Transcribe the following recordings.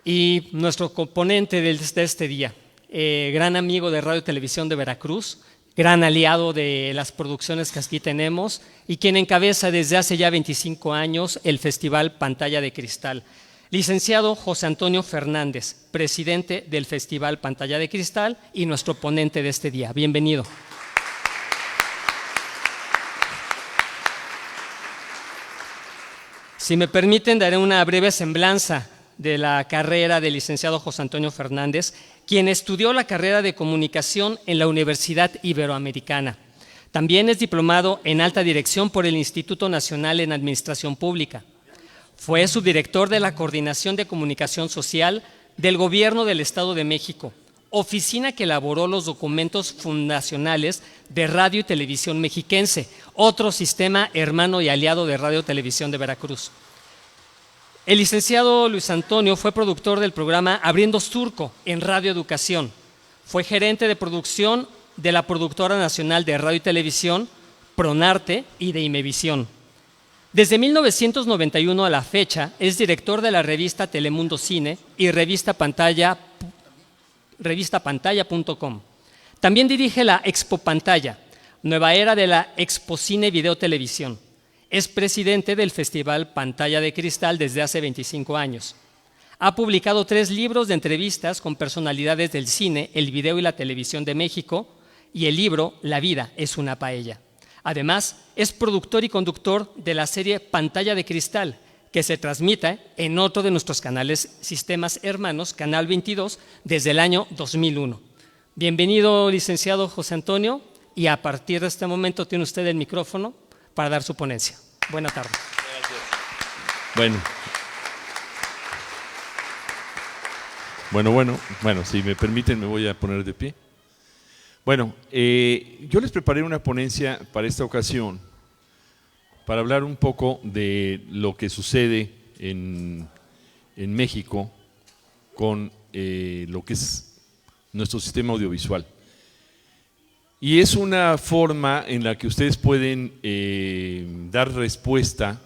y nuestro componente de este día, gran amigo de Radio y Televisión de Veracruz, gran aliado de las producciones que aquí tenemos y quien encabeza desde hace ya 25 años el Festival Pantalla de Cristal. Licenciado José Antonio Fernández, presidente del Festival Pantalla de Cristal y nuestro ponente de este día. Bienvenido. Si me permiten, daré una breve semblanza de la carrera del licenciado José Antonio Fernández, quien estudió la carrera de comunicación en la Universidad Iberoamericana. También es diplomado en alta dirección por el Instituto Nacional en Administración Pública. Fue subdirector de la Coordinación de Comunicación Social del Gobierno del Estado de México, oficina que elaboró los documentos fundacionales de Radio y Televisión Mexiquense, otro sistema hermano y aliado de Radio y Televisión de Veracruz. El licenciado Luis Antonio fue productor del programa Abriendo Surco en Radio Educación. Fue gerente de producción de la Productora Nacional de Radio y Televisión, Pronarte y de Imevisión. Desde 1991 a la fecha es director de la revista Telemundo Cine y revista Pantalla.com. También dirige la Expo Pantalla, nueva era de la Expo Cine Video Televisión. Es presidente del Festival Pantalla de Cristal desde hace 25 años. Ha publicado 3 libros de entrevistas con personalidades del cine, el video y la televisión de México y el libro La vida es una paella. Además, es productor y conductor de la serie Pantalla de Cristal, que se transmite en otro de nuestros canales sistemas hermanos, Canal 22, desde el año 2001. Bienvenido, licenciado José Antonio, y a partir de este momento tiene usted el micrófono para dar su ponencia. Buenas tardes. Bueno, si me permiten me voy a poner de pie. Bueno, yo les preparé una ponencia para esta ocasión para hablar un poco de lo que sucede en México con lo que es nuestro sistema audiovisual. Y es una forma en la que ustedes pueden dar respuesta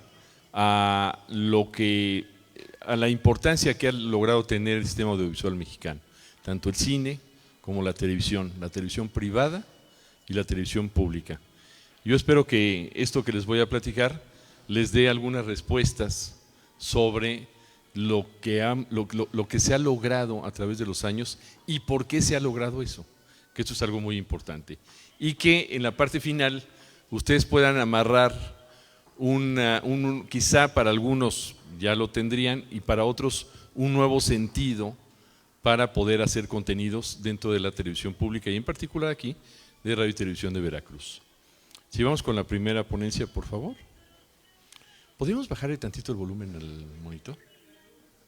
a la importancia que ha logrado tener el sistema audiovisual mexicano, tanto el cine como la televisión privada y la televisión pública. Yo espero que esto que les voy a platicar les dé algunas respuestas sobre lo que se ha logrado a través de los años y por qué se ha logrado eso, que esto es algo muy importante. Y que en la parte final ustedes puedan amarrar quizá para algunos ya lo tendrían y para otros un nuevo sentido para poder hacer contenidos dentro de la televisión pública y en particular aquí de Radio y Televisión de Veracruz. Si vamos con la primera ponencia, por favor. ¿Podríamos bajarle tantito el volumen al monitor?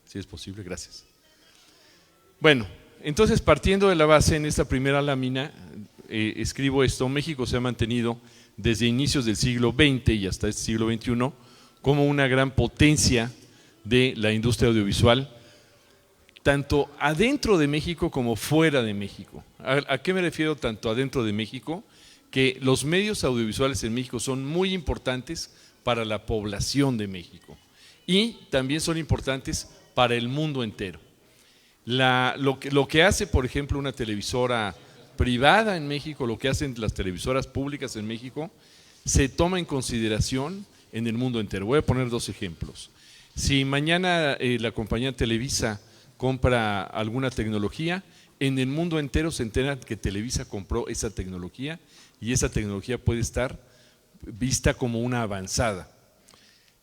Si es posible, gracias. Bueno, entonces partiendo de la base en esta primera lámina, escribo esto: México se ha mantenido desde inicios del siglo XX y hasta este siglo XXI como una gran potencia de la industria audiovisual, tanto adentro de México como fuera de México. ¿A qué me refiero tanto adentro de México? Que los medios audiovisuales en México son muy importantes para la población de México y también son importantes para el mundo entero. Lo que hace, por ejemplo, una televisora privada en México, lo que hacen las televisoras públicas en México, se toma en consideración en el mundo entero. Voy a poner 2 ejemplos. Si mañana la compañía Televisa compra alguna tecnología, en el mundo entero se enteran que Televisa compró esa tecnología y esa tecnología puede estar vista como una avanzada.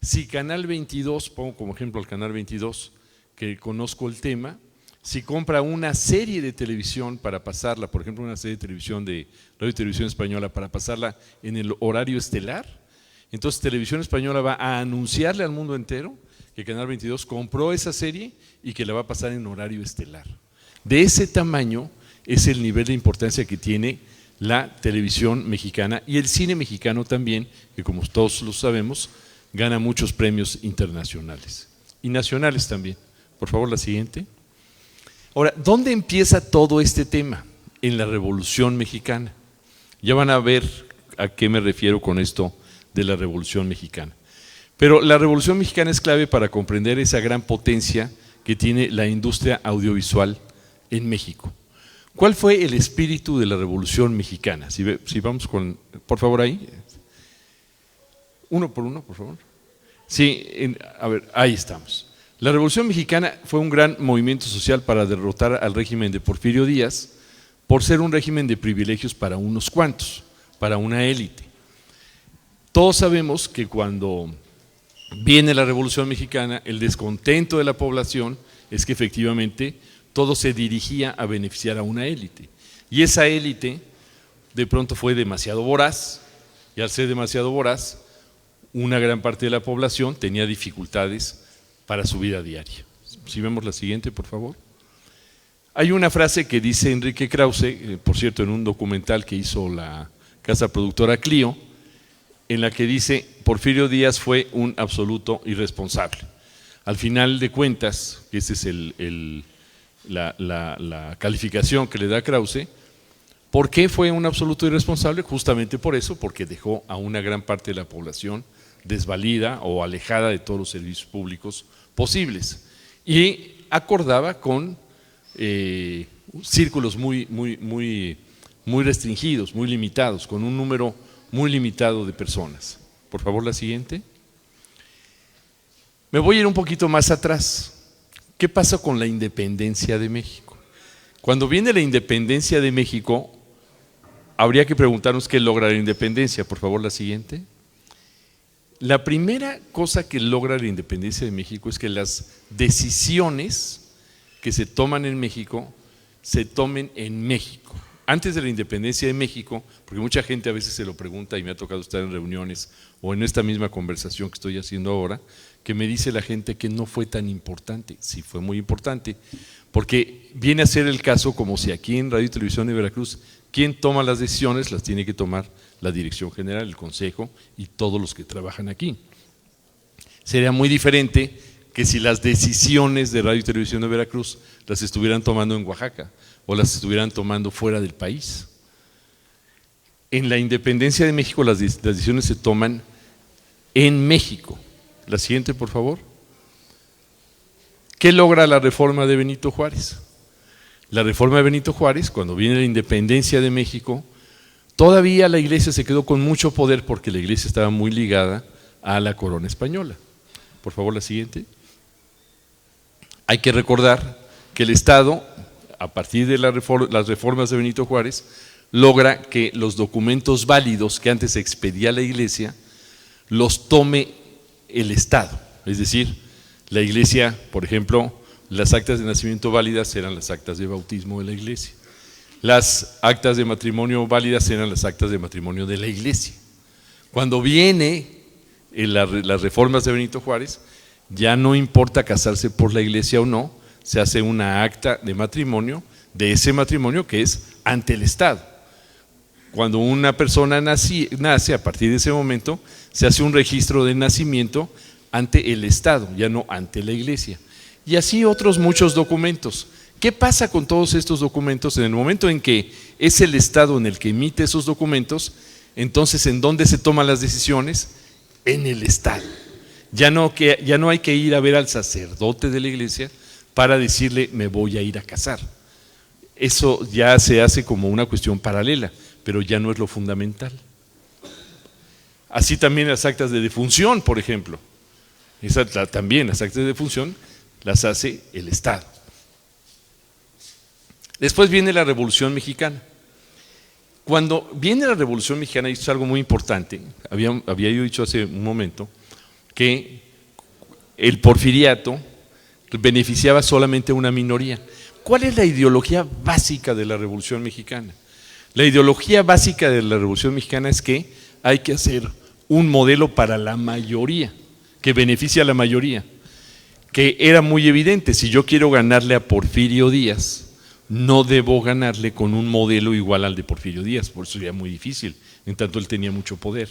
Si Canal 22, pongo como ejemplo al Canal 22, que conozco el tema, si compra una serie de televisión para pasarla, por ejemplo una serie de televisión de Radio y Televisión Española para pasarla en el horario estelar, entonces Televisión Española va a anunciarle al mundo entero que Canal 22 compró esa serie y que la va a pasar en horario estelar. De ese tamaño es el nivel de importancia que tiene la televisión mexicana y el cine mexicano también, que como todos lo sabemos, gana muchos premios internacionales y nacionales también. Por favor, la siguiente. Ahora, ¿dónde empieza todo este tema? En la Revolución Mexicana. Ya van a ver a qué me refiero con esto de la Revolución Mexicana. Pero la Revolución Mexicana es clave para comprender esa gran potencia que tiene la industria audiovisual en México. ¿Cuál fue el espíritu de la Revolución Mexicana? Si vamos con, por favor, ahí. Uno por uno, por favor. Sí, a ver, ahí estamos. La Revolución Mexicana fue un gran movimiento social para derrotar al régimen de Porfirio Díaz por ser un régimen de privilegios para unos cuantos, para una élite. Todos sabemos que cuando viene la Revolución Mexicana, el descontento de la población es que efectivamente todo se dirigía a beneficiar a una élite. Y esa élite de pronto fue demasiado voraz, y al ser demasiado voraz, una gran parte de la población tenía dificultades para su vida diaria. Si vemos la siguiente, por favor. Hay una frase que dice Enrique Krause, por cierto, en un documental que hizo la casa productora Clio, en la que dice: Porfirio Díaz fue un absoluto irresponsable. Al final de cuentas, esa es la calificación que le da Krause. ¿Por qué fue un absoluto irresponsable? Justamente por eso, porque dejó a una gran parte de la población desvalida o alejada de todos los servicios públicos posibles, y acordaba con círculos muy restringidos, muy limitados, con un número muy limitado de personas. Por favor, la siguiente. Me voy a ir un poquito más atrás. ¿Qué pasa con la independencia de México? Cuando viene la independencia de México, habría que preguntarnos qué logra la independencia. Por favor, la siguiente. La primera cosa que logra la independencia de México es que las decisiones que se toman en México se tomen en México. Antes de la independencia de México, porque mucha gente a veces se lo pregunta y me ha tocado estar en reuniones o en esta misma conversación que estoy haciendo ahora, que me dice la gente que no fue tan importante. Sí fue muy importante, porque viene a ser el caso como si aquí en Radio y Televisión de Veracruz, quien toma las decisiones las tiene que tomar la Dirección General, el Consejo y todos los que trabajan aquí. Sería muy diferente que si las decisiones de Radio y Televisión de Veracruz las estuvieran tomando en Oaxaca o las estuvieran tomando fuera del país. En la independencia de México las decisiones se toman en México. La siguiente, por favor. ¿Qué logra la reforma de Benito Juárez? La reforma de Benito Juárez, cuando viene la independencia de México, todavía la iglesia se quedó con mucho poder porque la iglesia estaba muy ligada a la corona española. Por favor, la siguiente. Hay que recordar que el Estado, a partir de las reformas de Benito Juárez, logra que los documentos válidos que antes expedía la iglesia los tome el Estado. Es decir, la iglesia, por ejemplo, las actas de nacimiento válidas eran las actas de bautismo de la iglesia. Las actas de matrimonio válidas eran las actas de matrimonio de la iglesia. Cuando viene las reformas de Benito Juárez, ya no importa casarse por la iglesia o no, se hace una acta de matrimonio, de ese matrimonio que es ante el Estado. Cuando una persona nace, a partir de ese momento, se hace un registro de nacimiento ante el Estado, ya no ante la iglesia. Y así otros muchos documentos. ¿Qué pasa con todos estos documentos? En el momento en que es el Estado en el que emite esos documentos, entonces ¿en dónde se toman las decisiones? En el Estado. Ya no hay que ir a ver al sacerdote de la iglesia para decirle me voy a ir a casar. Eso ya se hace como una cuestión paralela, pero ya no es lo fundamental. Así también las actas de defunción, por ejemplo. También las actas de defunción las hace el Estado. Después viene la Revolución Mexicana. Cuando viene la Revolución Mexicana, y esto es algo muy importante, había yo dicho hace un momento, que el porfiriato beneficiaba solamente a una minoría. ¿Cuál es la ideología básica de la Revolución Mexicana? La ideología básica de la Revolución Mexicana es que hay que hacer un modelo para la mayoría, que beneficie a la mayoría, que era muy evidente. Si yo quiero ganarle a Porfirio Díaz, no debo ganarle con un modelo igual al de Porfirio Díaz, por eso sería muy difícil, en tanto él tenía mucho poder.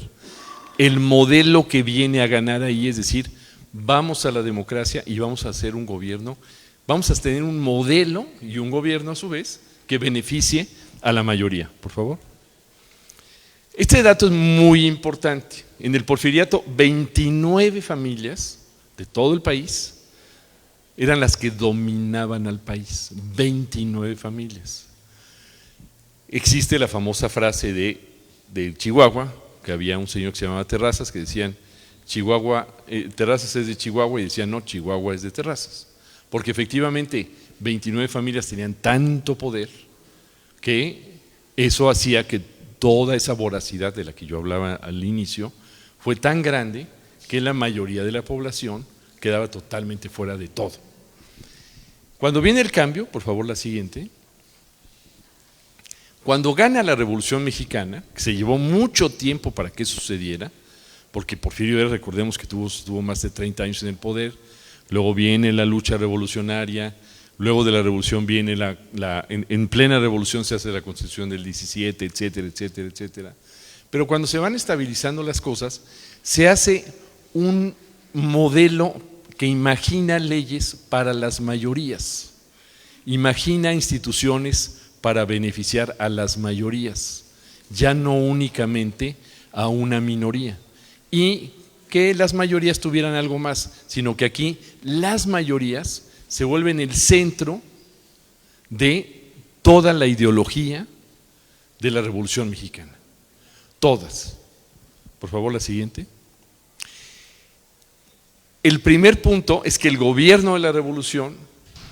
El modelo que viene a ganar ahí es decir, vamos a la democracia y vamos a hacer un gobierno, vamos a tener un modelo y un gobierno a su vez que beneficie a la mayoría. Por favor. Este dato es muy importante. En el porfiriato, 29 familias de todo el país eran las que dominaban al país, 29 familias. Existe la famosa frase de Chihuahua, que había un señor que se llamaba Terrazas, que decían, Chihuahua, Terrazas es de Chihuahua, y decían, no, Chihuahua es de Terrazas. Porque efectivamente 29 familias tenían tanto poder que eso hacía que toda esa voracidad de la que yo hablaba al inicio fue tan grande que la mayoría de la población quedaba totalmente fuera de todo. Cuando viene el cambio, por favor la siguiente, cuando gana la Revolución Mexicana, que se llevó mucho tiempo para que eso sucediera, porque Porfirio Díaz, recordemos que estuvo más de 30 años en el poder, luego viene la lucha revolucionaria, luego de la revolución viene en plena revolución se hace la Constitución del 17, etcétera, etcétera, etcétera. Pero cuando se van estabilizando las cosas, se hace un modelo que imagina leyes para las mayorías, imagina instituciones para beneficiar a las mayorías, ya no únicamente a una minoría. Y que las mayorías tuvieran algo más, sino que aquí las mayorías se vuelven el centro de toda la ideología de la Revolución Mexicana. Todas. Por favor, la siguiente. El primer punto es que el gobierno de la Revolución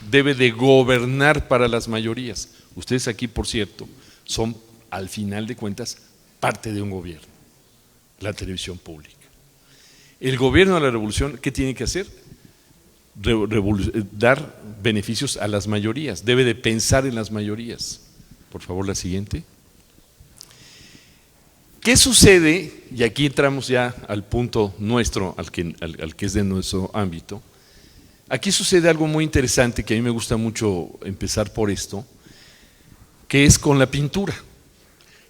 debe de gobernar para las mayorías. Ustedes aquí, por cierto, son al final de cuentas parte de un gobierno, la televisión pública. El gobierno de la Revolución, ¿qué tiene que hacer? Dar beneficios a las mayorías, debe de pensar en las mayorías. Por favor, la siguiente. ¿Qué sucede? Y aquí entramos ya al punto nuestro, al que es de nuestro ámbito. Aquí sucede algo muy interesante que a mí me gusta mucho empezar por esto, que es con la pintura.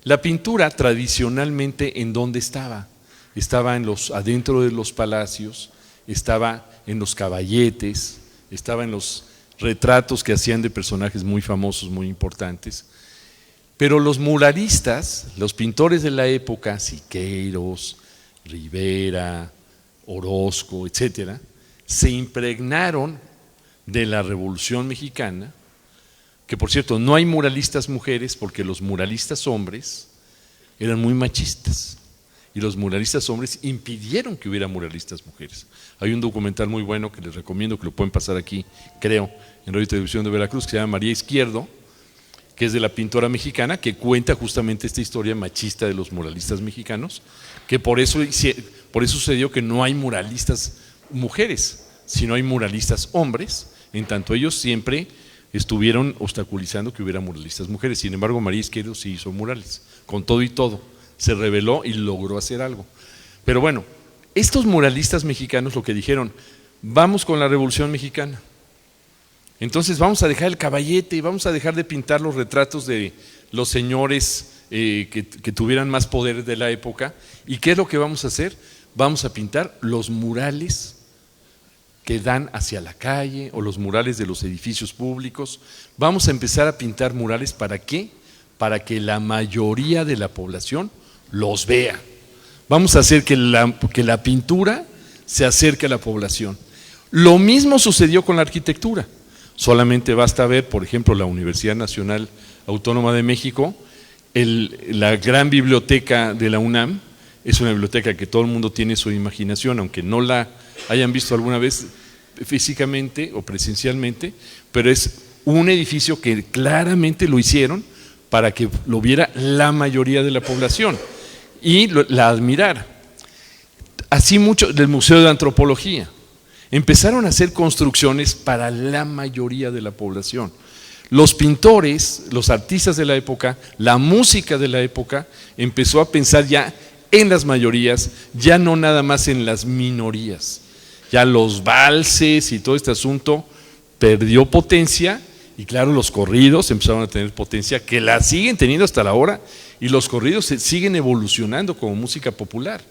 La pintura tradicionalmente, ¿en dónde estaba? Estaba adentro de los palacios, estaba en los caballetes, estaba en los retratos que hacían de personajes muy famosos, muy importantes. Pero los muralistas, los pintores de la época, Siqueiros, Rivera, Orozco, etcétera, se impregnaron de la Revolución Mexicana, que por cierto no hay muralistas mujeres porque los muralistas hombres eran muy machistas y los muralistas hombres impidieron que hubiera muralistas mujeres. Hay un documental muy bueno que les recomiendo, que lo pueden pasar aquí, creo, en Radio y Televisión de Veracruz, que se llama María Izquierdo, que es de la pintora mexicana, que cuenta justamente esta historia machista de los muralistas mexicanos, que por eso sucedió que no hay muralistas mujeres, sino hay muralistas hombres, en tanto ellos siempre estuvieron obstaculizando que hubiera muralistas mujeres. Sin embargo, María Izquierdo sí hizo murales, con todo y todo, se rebeló y logró hacer algo. Pero bueno, estos muralistas mexicanos lo que dijeron, vamos con la Revolución Mexicana. Entonces vamos a dejar el caballete y vamos a dejar de pintar los retratos de los señores que tuvieran más poder de la época. ¿Y qué es lo que vamos a hacer? Vamos a pintar los murales que dan hacia la calle o los murales de los edificios públicos. Vamos a empezar a pintar murales, ¿para qué? Para que la mayoría de la población los vea. Vamos a hacer que la pintura se acerque a la población. Lo mismo sucedió con la arquitectura. Solamente basta ver, por ejemplo, la Universidad Nacional Autónoma de México, la gran biblioteca de la UNAM, es una biblioteca que todo el mundo tiene su imaginación, aunque no la hayan visto alguna vez físicamente o presencialmente, pero es un edificio que claramente lo hicieron para que lo viera la mayoría de la población y la admirara. Así mucho del Museo de Antropología. Empezaron a hacer construcciones para la mayoría de la población. Los pintores, los artistas de la época, la música de la época, empezó a pensar ya en las mayorías, ya no nada más en las minorías. Ya los valses y todo este asunto perdió potencia y claro, los corridos empezaron a tener potencia, que la siguen teniendo hasta la hora, y los corridos siguen evolucionando como música popular,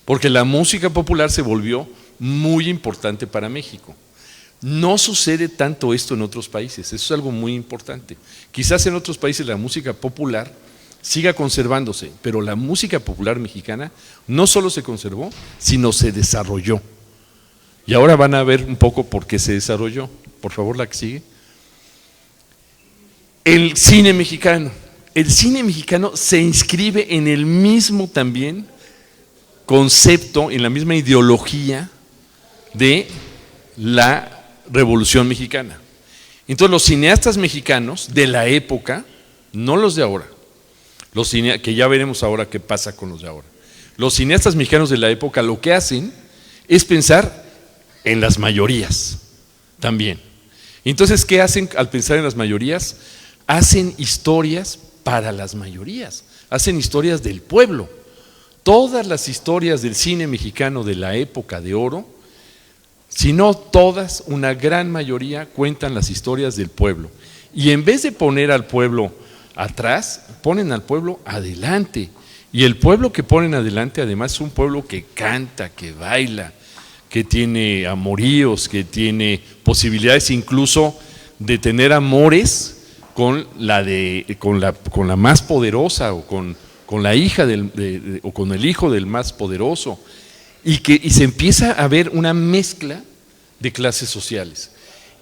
porque la música popular se volvió muy importante para México. No sucede tanto esto en otros países, eso es algo muy importante. Quizás en otros países la música popular siga conservándose, pero la música popular mexicana no solo se conservó, sino se desarrolló. Y ahora van a ver un poco por qué se desarrolló. por favor, la que sigue. El cine mexicano. El cine mexicano se inscribe en el mismo también concepto, en la misma ideología de la Revolución Mexicana. Entonces los cineastas mexicanos de la época, no los de ahora, que ya veremos ahora qué pasa con los de ahora. Los cineastas mexicanos de la época lo que hacen es pensar en las mayorías también. Entonces, ¿qué hacen al pensar en las mayorías? Hacen historias para las mayorías, hacen historias del pueblo. Todas las historias del cine mexicano de la época de oro, si no todas, una gran mayoría cuentan las historias del pueblo. Y en vez de poner al pueblo atrás, ponen al pueblo adelante. Y el pueblo que ponen adelante además es un pueblo que canta, que baila, que tiene amoríos, que tiene posibilidades incluso de tener amores con la más poderosa o con la hija o con el hijo del más poderoso. Y se empieza a ver una mezcla de clases sociales.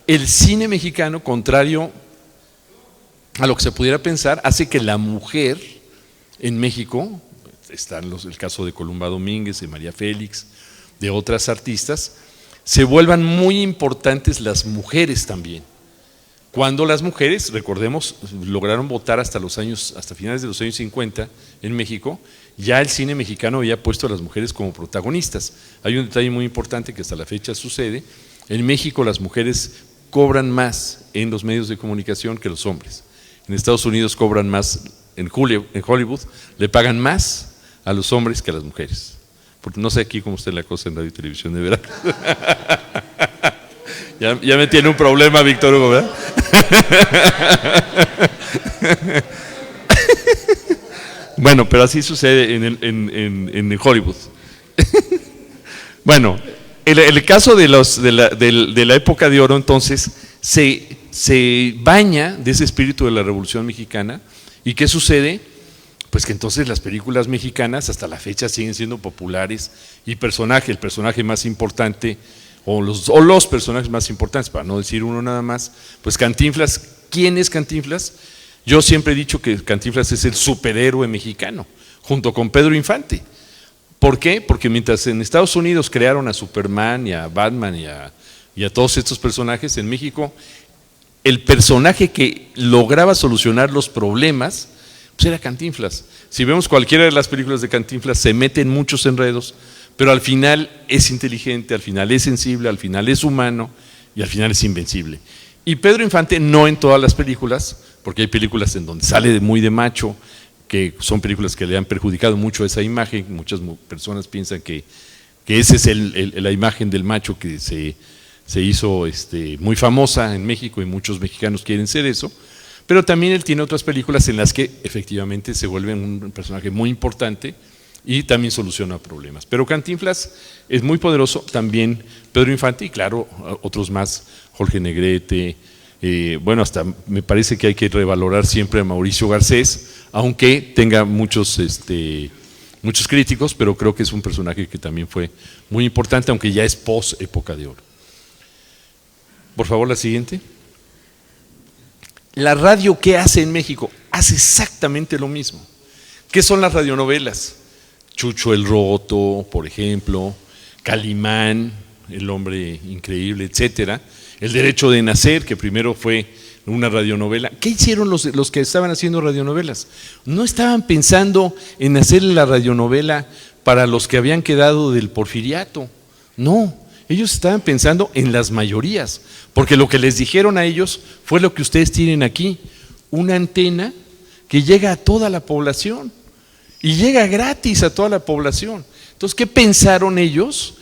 El cine mexicano, contrario a lo que se pudiera pensar, hace que la mujer en México, está el caso de Columba Domínguez, de María Félix, de otras artistas, se vuelvan muy importantes las mujeres también. Cuando las mujeres, recordemos, lograron votar hasta finales de los años 50 en México, ya el cine mexicano había puesto a las mujeres como protagonistas. Hay un detalle muy importante que hasta la fecha sucede: en México las mujeres cobran más en los medios de comunicación que los hombres. En Estados Unidos cobran más, en Hollywood le pagan más a los hombres que a las mujeres. Porque no sé aquí cómo está la cosa en Radio y Televisión de Veracruz. Ya me tiene un problema Víctor Hugo, ¿verdad? Bueno, pero así sucede en Hollywood. Bueno, el caso de la época de oro, entonces, se baña de ese espíritu de la Revolución Mexicana. ¿Y qué sucede? Pues que entonces las películas mexicanas hasta la fecha siguen siendo populares y el personaje más importante o los personajes más importantes, para no decir uno nada más, pues Cantinflas. ¿Quién es Cantinflas? Yo siempre he dicho que Cantinflas es el superhéroe mexicano, junto con Pedro Infante. ¿Por qué? Porque mientras en Estados Unidos crearon a Superman y a Batman y a todos estos personajes, en México el personaje que lograba solucionar los problemas pues era Cantinflas. Si vemos cualquiera de las películas de Cantinflas, se meten muchos enredos, pero al final es inteligente, al final es sensible, al final es humano y al final es invencible. Y Pedro Infante no en todas las películas, porque hay películas en donde sale muy de macho, que son películas que le han perjudicado mucho esa imagen. Muchas personas piensan que esa es la imagen del macho que se hizo muy famosa en México y muchos mexicanos quieren ser eso. Pero también él tiene otras películas en las que efectivamente se vuelve un personaje muy importante y también soluciona problemas. Pero Cantinflas es muy poderoso, también Pedro Infante y claro, otros más, Jorge Negrete, bueno, hasta me parece que hay que revalorar siempre a Mauricio Garcés, aunque tenga muchos críticos, pero creo que es un personaje que también fue muy importante, aunque ya es post época de oro. Por favor, la siguiente. La radio, ¿qué hace en México? Hace exactamente lo mismo. ¿Qué son las radionovelas? Chucho el Roto, por ejemplo, Calimán, El Hombre Increíble, etcétera. El Derecho de Nacer, que primero fue una radionovela. ¿Qué hicieron los que estaban haciendo radionovelas? No estaban pensando en hacer la radionovela para los que habían quedado del porfiriato. No, ellos estaban pensando en las mayorías, porque lo que les dijeron a ellos fue lo que ustedes tienen aquí, una antena que llega a toda la población y llega gratis a toda la población. Entonces, ¿qué pensaron ellos?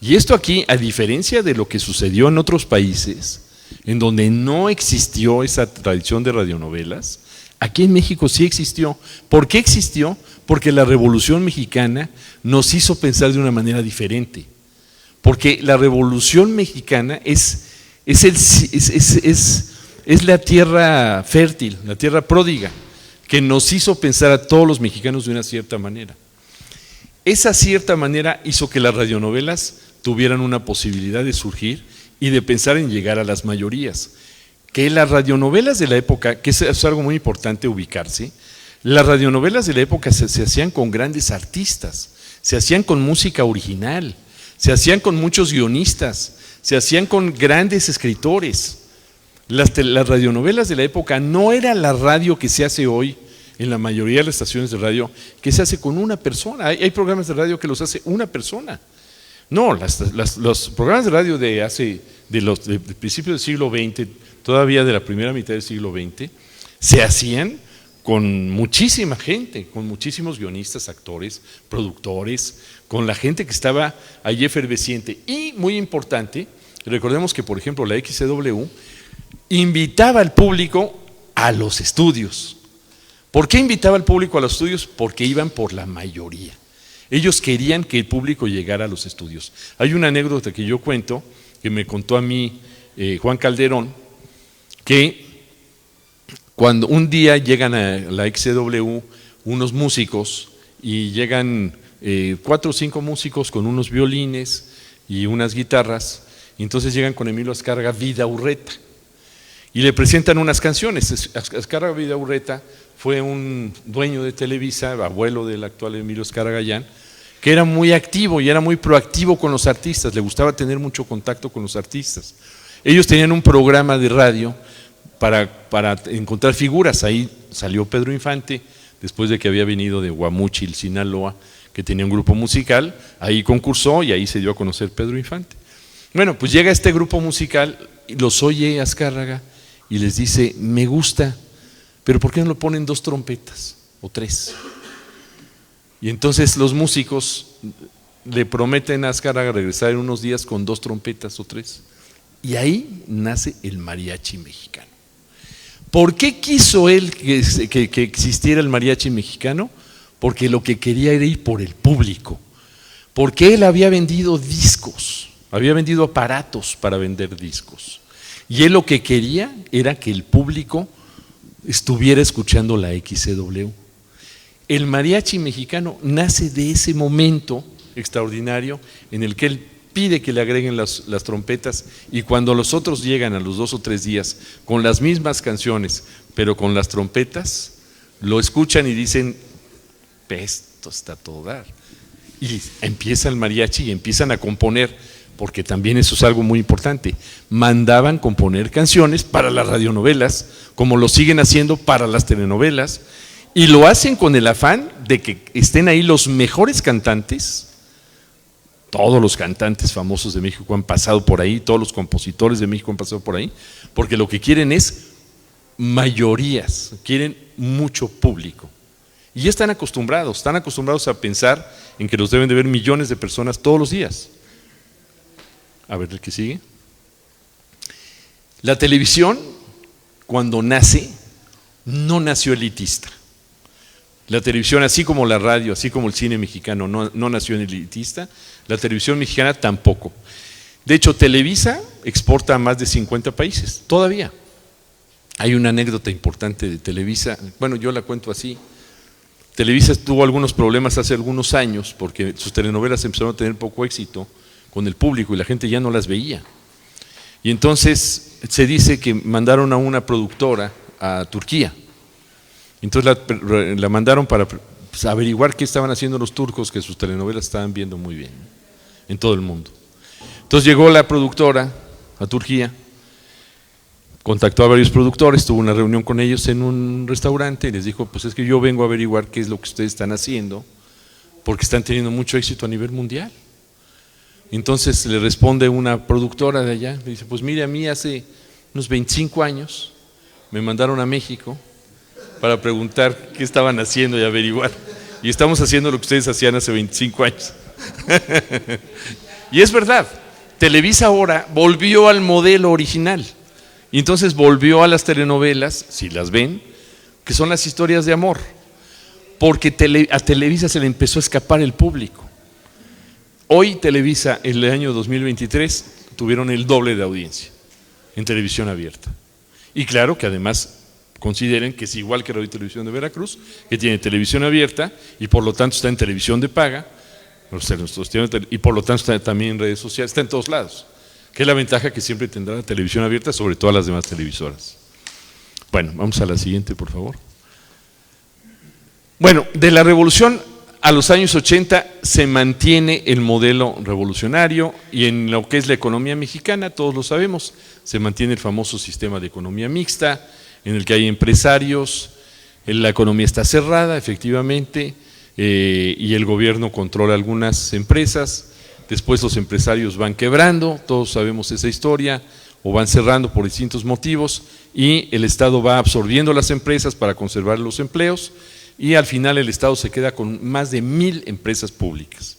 Y esto aquí, a diferencia de lo que sucedió en otros países, en donde no existió esa tradición de radionovelas, aquí en México sí existió. ¿Por qué existió? Porque la Revolución Mexicana nos hizo pensar de una manera diferente. Porque la Revolución Mexicana es la tierra fértil, la tierra pródiga, que nos hizo pensar a todos los mexicanos de una cierta manera. Esa cierta manera hizo que las radionovelas tuvieran una posibilidad de surgir y de pensar en llegar a las mayorías. Que las radionovelas de la época, que es algo muy importante ubicarse, las radionovelas de la época se hacían con grandes artistas, se hacían con música original, se hacían con muchos guionistas, se hacían con grandes escritores. Las radionovelas de la época no era la radio que se hace hoy en la mayoría de las estaciones de radio, que se hace con una persona. Hay programas de radio que los hace una persona. No, los programas de radio de principios del siglo XX, todavía de la primera mitad del siglo XX, se hacían con muchísima gente, con muchísimos guionistas, actores, productores, con la gente que estaba allí efervesciente. Y muy importante, recordemos que por ejemplo la XCW invitaba al público a los estudios. ¿Por qué invitaba al público a los estudios? Porque iban por la mayoría. Ellos querían que el público llegara a los estudios. Hay una anécdota que yo cuento, que me contó a mí Juan Calderón, que cuando un día llegan a la XCW unos músicos y llegan 4 o 5 músicos con unos violines y unas guitarras, y entonces llegan con Emilio Azcárraga Vidaurreta y le presentan unas canciones. Azcárraga Vidaurreta fue un dueño de Televisa, abuelo del actual Emilio Azcárraga Gallán, que era muy activo y era muy proactivo con los artistas, le gustaba tener mucho contacto con los artistas. Ellos tenían un programa de radio para encontrar figuras. Ahí salió Pedro Infante, después de que había venido de Guamúchil, Sinaloa, que tenía un grupo musical, ahí concursó y ahí se dio a conocer Pedro Infante. Bueno, pues llega este grupo musical, y los oye Azcárraga y les dice, me gusta, pero ¿por qué no lo ponen 2 trompetas o 3? Y entonces los músicos le prometen a Azcárraga regresar en unos días con 2 trompetas o 3. Y ahí nace el mariachi mexicano. ¿Por qué quiso él que existiera el mariachi mexicano? Porque lo que quería era ir por el público. Porque él había vendido discos, había vendido aparatos para vender discos. Y él lo que quería era que el público estuviera escuchando la XCW. El mariachi mexicano nace de ese momento extraordinario en el que él pide que le agreguen las trompetas, y cuando los otros llegan a los 2 o 3 días con las mismas canciones, pero con las trompetas, lo escuchan y dicen, esto está a todo dar. Y empieza el mariachi y empiezan a componer, porque también eso es algo muy importante. Mandaban componer canciones para las radionovelas, como lo siguen haciendo para las telenovelas, y lo hacen con el afán de que estén ahí los mejores cantantes. Todos los cantantes famosos de México han pasado por ahí, todos los compositores de México han pasado por ahí, porque lo que quieren es mayorías, quieren mucho público. Y ya están acostumbrados a pensar en que los deben de ver millones de personas todos los días. A ver el que sigue. La televisión, cuando nace, no nació elitista. La televisión, así como la radio, así como el cine mexicano, no nació elitista. La televisión mexicana tampoco. De hecho, Televisa exporta a más de 50 países, todavía. Hay una anécdota importante de Televisa, bueno, yo la cuento así. Televisa tuvo algunos problemas hace algunos años porque sus telenovelas empezaron a tener poco éxito con el público y la gente ya no las veía. Y entonces se dice que mandaron a una productora a Turquía. Entonces la mandaron para averiguar qué estaban haciendo los turcos, que sus telenovelas estaban viendo muy bien en todo el mundo. Entonces llegó la productora a Turquía, contactó a varios productores, tuvo una reunión con ellos en un restaurante y les dijo, pues es que yo vengo a averiguar qué es lo que ustedes están haciendo, porque están teniendo mucho éxito a nivel mundial. Entonces le responde una productora de allá, le dice, pues mire, a mí hace unos 25 años me mandaron a México para preguntar qué estaban haciendo y averiguar, y estamos haciendo lo que ustedes hacían hace 25 años. Y es verdad, Televisa ahora volvió al modelo original, y entonces volvió a las telenovelas, si las ven, que son las historias de amor, porque a Televisa se le empezó a escapar el público. Hoy Televisa, en el año 2023, tuvieron el doble de audiencia en televisión abierta. Y claro que además consideren que es igual que Radio y Televisión de Veracruz, que tiene televisión abierta y por lo tanto está en televisión de paga, y por lo tanto está también en redes sociales, está en todos lados. que es la ventaja que siempre tendrá la televisión abierta sobre todas las demás televisoras. Bueno, vamos a la siguiente, por favor. Bueno, de la revolución a los años 80 se mantiene el modelo revolucionario y en lo que es la economía mexicana, todos lo sabemos, se mantiene el famoso sistema de economía mixta, en el que hay empresarios, la economía está cerrada, efectivamente, y el gobierno controla algunas empresas, después los empresarios van quebrando, todos sabemos esa historia, o van cerrando por distintos motivos, y el Estado va absorbiendo las empresas para conservar los empleos, y al final el Estado se queda con más de 1000 empresas públicas.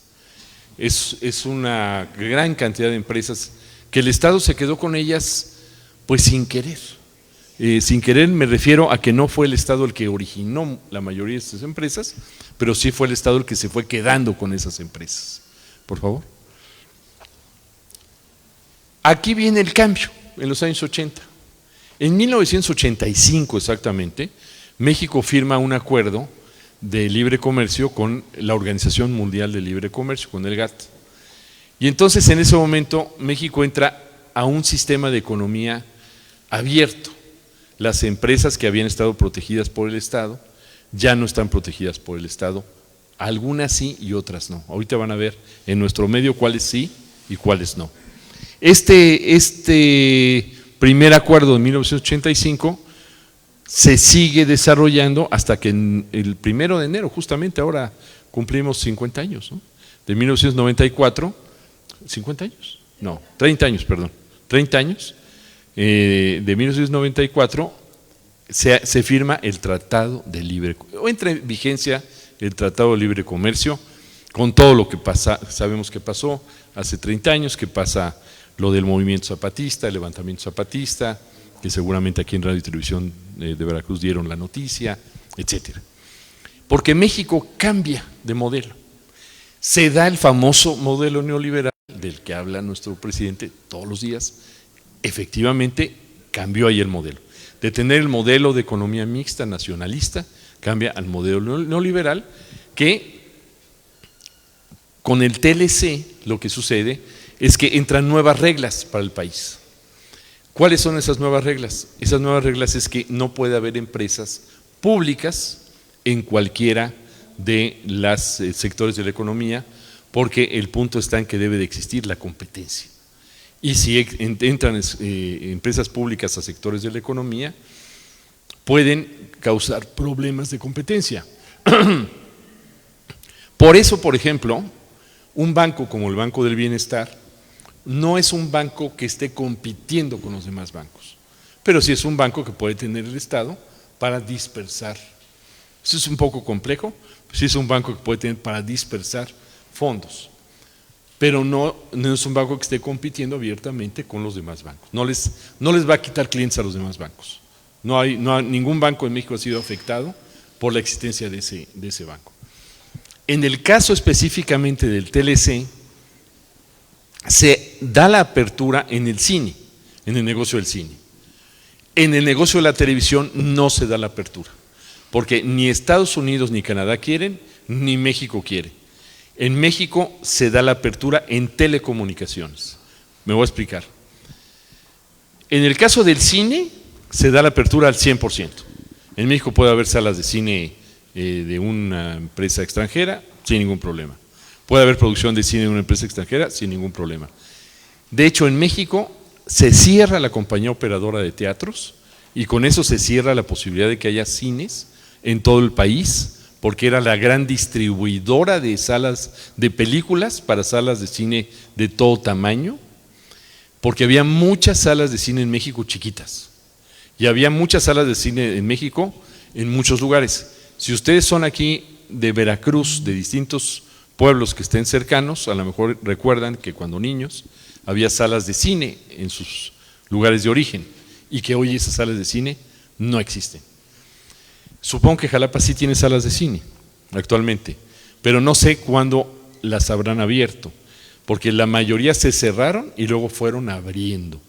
Es una gran cantidad de empresas que el Estado se quedó con ellas pues sin querer. Sin querer me refiero a que no fue el Estado el que originó la mayoría de estas empresas, pero sí fue el Estado el que se fue quedando con esas empresas. Por favor. Aquí viene el cambio en los años 80. En 1985 exactamente, México firma un acuerdo de libre comercio con la Organización Mundial de Libre Comercio, con el GATT. Y entonces en ese momento México entra a un sistema de economía abierto. Las empresas que habían estado protegidas por el Estado ya no están protegidas por el Estado, algunas sí y otras no. Ahorita van a ver en nuestro medio cuáles sí y cuáles no. Este primer acuerdo de 1985 se sigue desarrollando hasta que el 1 de enero, justamente ahora cumplimos 50 años, ¿no? De 1994, 50 años, no, 30 años, perdón, 30 años, de 1994 se firma el Tratado de Libre Comercio, o entra en vigencia el Tratado de Libre Comercio, con todo lo que sabemos que pasó hace 30 años, que pasa lo del movimiento zapatista, el levantamiento zapatista, que seguramente aquí en Radio y Televisión de Veracruz dieron la noticia, etcétera. Porque México cambia de modelo. Se da el famoso modelo neoliberal del que habla nuestro presidente todos los días. Efectivamente, cambió ahí el modelo. De tener el modelo de economía mixta nacionalista, cambia al modelo neoliberal, que con el TLC lo que sucede es que entran nuevas reglas para el país. ¿Cuáles son esas nuevas reglas? Esas nuevas reglas es que no puede haber empresas públicas en cualquiera de los sectores de la economía, porque el punto está en que debe de existir la competencia. Y si entran empresas públicas a sectores de la economía, pueden causar problemas de competencia. Por eso, por ejemplo, un banco como el Banco del Bienestar no es un banco que esté compitiendo con los demás bancos, pero sí es un banco que puede tener el Estado para dispersar. Eso es un poco complejo, sí es un banco que puede tener para dispersar fondos, pero no es un banco que esté compitiendo abiertamente con los demás bancos. No les va a quitar clientes a los demás bancos. Ningún banco en México ha sido afectado por la existencia de ese banco. En el caso específicamente del TLC, se da la apertura en el cine, en el negocio del cine. En el negocio de la televisión no se da la apertura, porque ni Estados Unidos ni Canadá quieren, ni México quiere. En México se da la apertura en telecomunicaciones. Me voy a explicar. En el caso del cine, se da la apertura al 100%. En México puede haber salas de cine de una empresa extranjera sin ningún problema. Puede haber producción de cine de una empresa extranjera sin ningún problema. De hecho, en México se cierra la compañía operadora de teatros y con eso se cierra la posibilidad de que haya cines en todo el país, porque era la gran distribuidora de salas de películas para salas de cine de todo tamaño, porque había muchas salas de cine en México chiquitas y había muchas salas de cine en México en muchos lugares. Si ustedes son aquí de Veracruz, de distintos pueblos que estén cercanos, a lo mejor recuerdan que cuando niños había salas de cine en sus lugares de origen y que hoy esas salas de cine no existen. Supongo que Jalapa sí tiene salas de cine actualmente, pero no sé cuándo las habrán abierto, porque la mayoría se cerraron y luego fueron abriendo.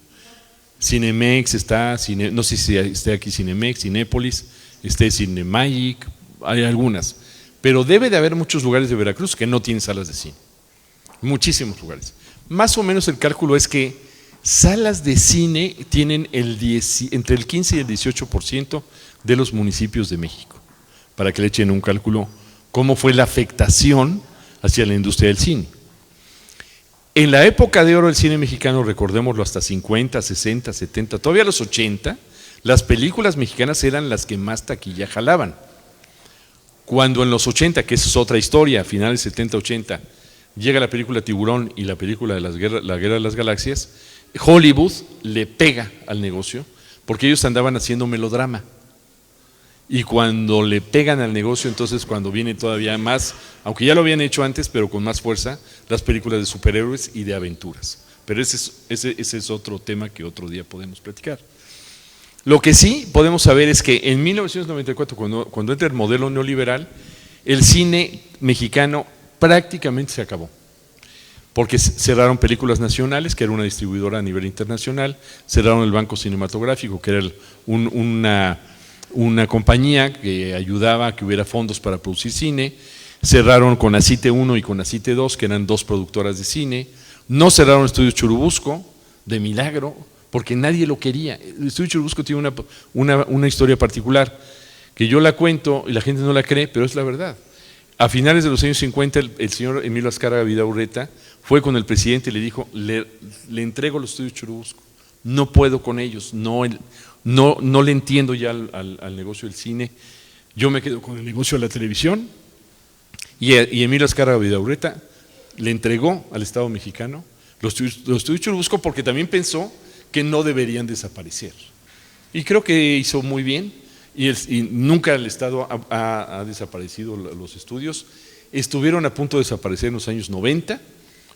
Cinemex está, no sé si esté aquí Cinemex, Cinépolis, esté Cinemagic, hay algunas, pero debe de haber muchos lugares de Veracruz que no tienen salas de cine, muchísimos lugares. Más o menos el cálculo es que Salas de cine tienen entre el 15 y el 18% de los municipios de México, para que le echen un cálculo cómo fue la afectación hacia la industria del cine. En la época de oro del cine mexicano, recordémoslo, hasta 50, 60, 70, todavía los 80, las películas mexicanas eran las que más taquilla jalaban. Cuando en los 80, que esa es otra historia, a finales 70, 80, llega la película Tiburón y la película de la Guerra de las Galaxias, Hollywood le pega al negocio porque ellos andaban haciendo melodrama. Y cuando le pegan al negocio, entonces cuando viene todavía más, aunque ya lo habían hecho antes, pero con más fuerza, las películas de superhéroes y de aventuras. Pero ese es otro tema que otro día podemos platicar. Lo que sí podemos saber es que en 1994, cuando entra el modelo neoliberal, el cine mexicano prácticamente se acabó. Porque cerraron Películas Nacionales, que era una distribuidora a nivel internacional, cerraron el Banco Cinematográfico, que era una compañía que ayudaba a que hubiera fondos para producir cine, cerraron Conacite 1 y Conacite 2, que eran dos productoras de cine, no cerraron Estudios Churubusco, de milagro, porque nadie lo quería. El Estudio Churubusco tiene una historia particular, que yo la cuento y la gente no la cree, pero es la verdad. A finales de los años 50, el señor Emilio Azcárraga Vidaurreta fue con el presidente y le dijo, le entrego los Estudios Churubusco, no puedo con ellos, no le entiendo ya al negocio del cine, yo me quedo con el negocio de la televisión. Y Emilio Azcárraga Vidaurreta le entregó al Estado mexicano los Estudios Churubusco porque también pensó que no deberían desaparecer. Y creo que hizo muy bien, y nunca el Estado ha desaparecido los estudios. Estuvieron a punto de desaparecer en los años 90,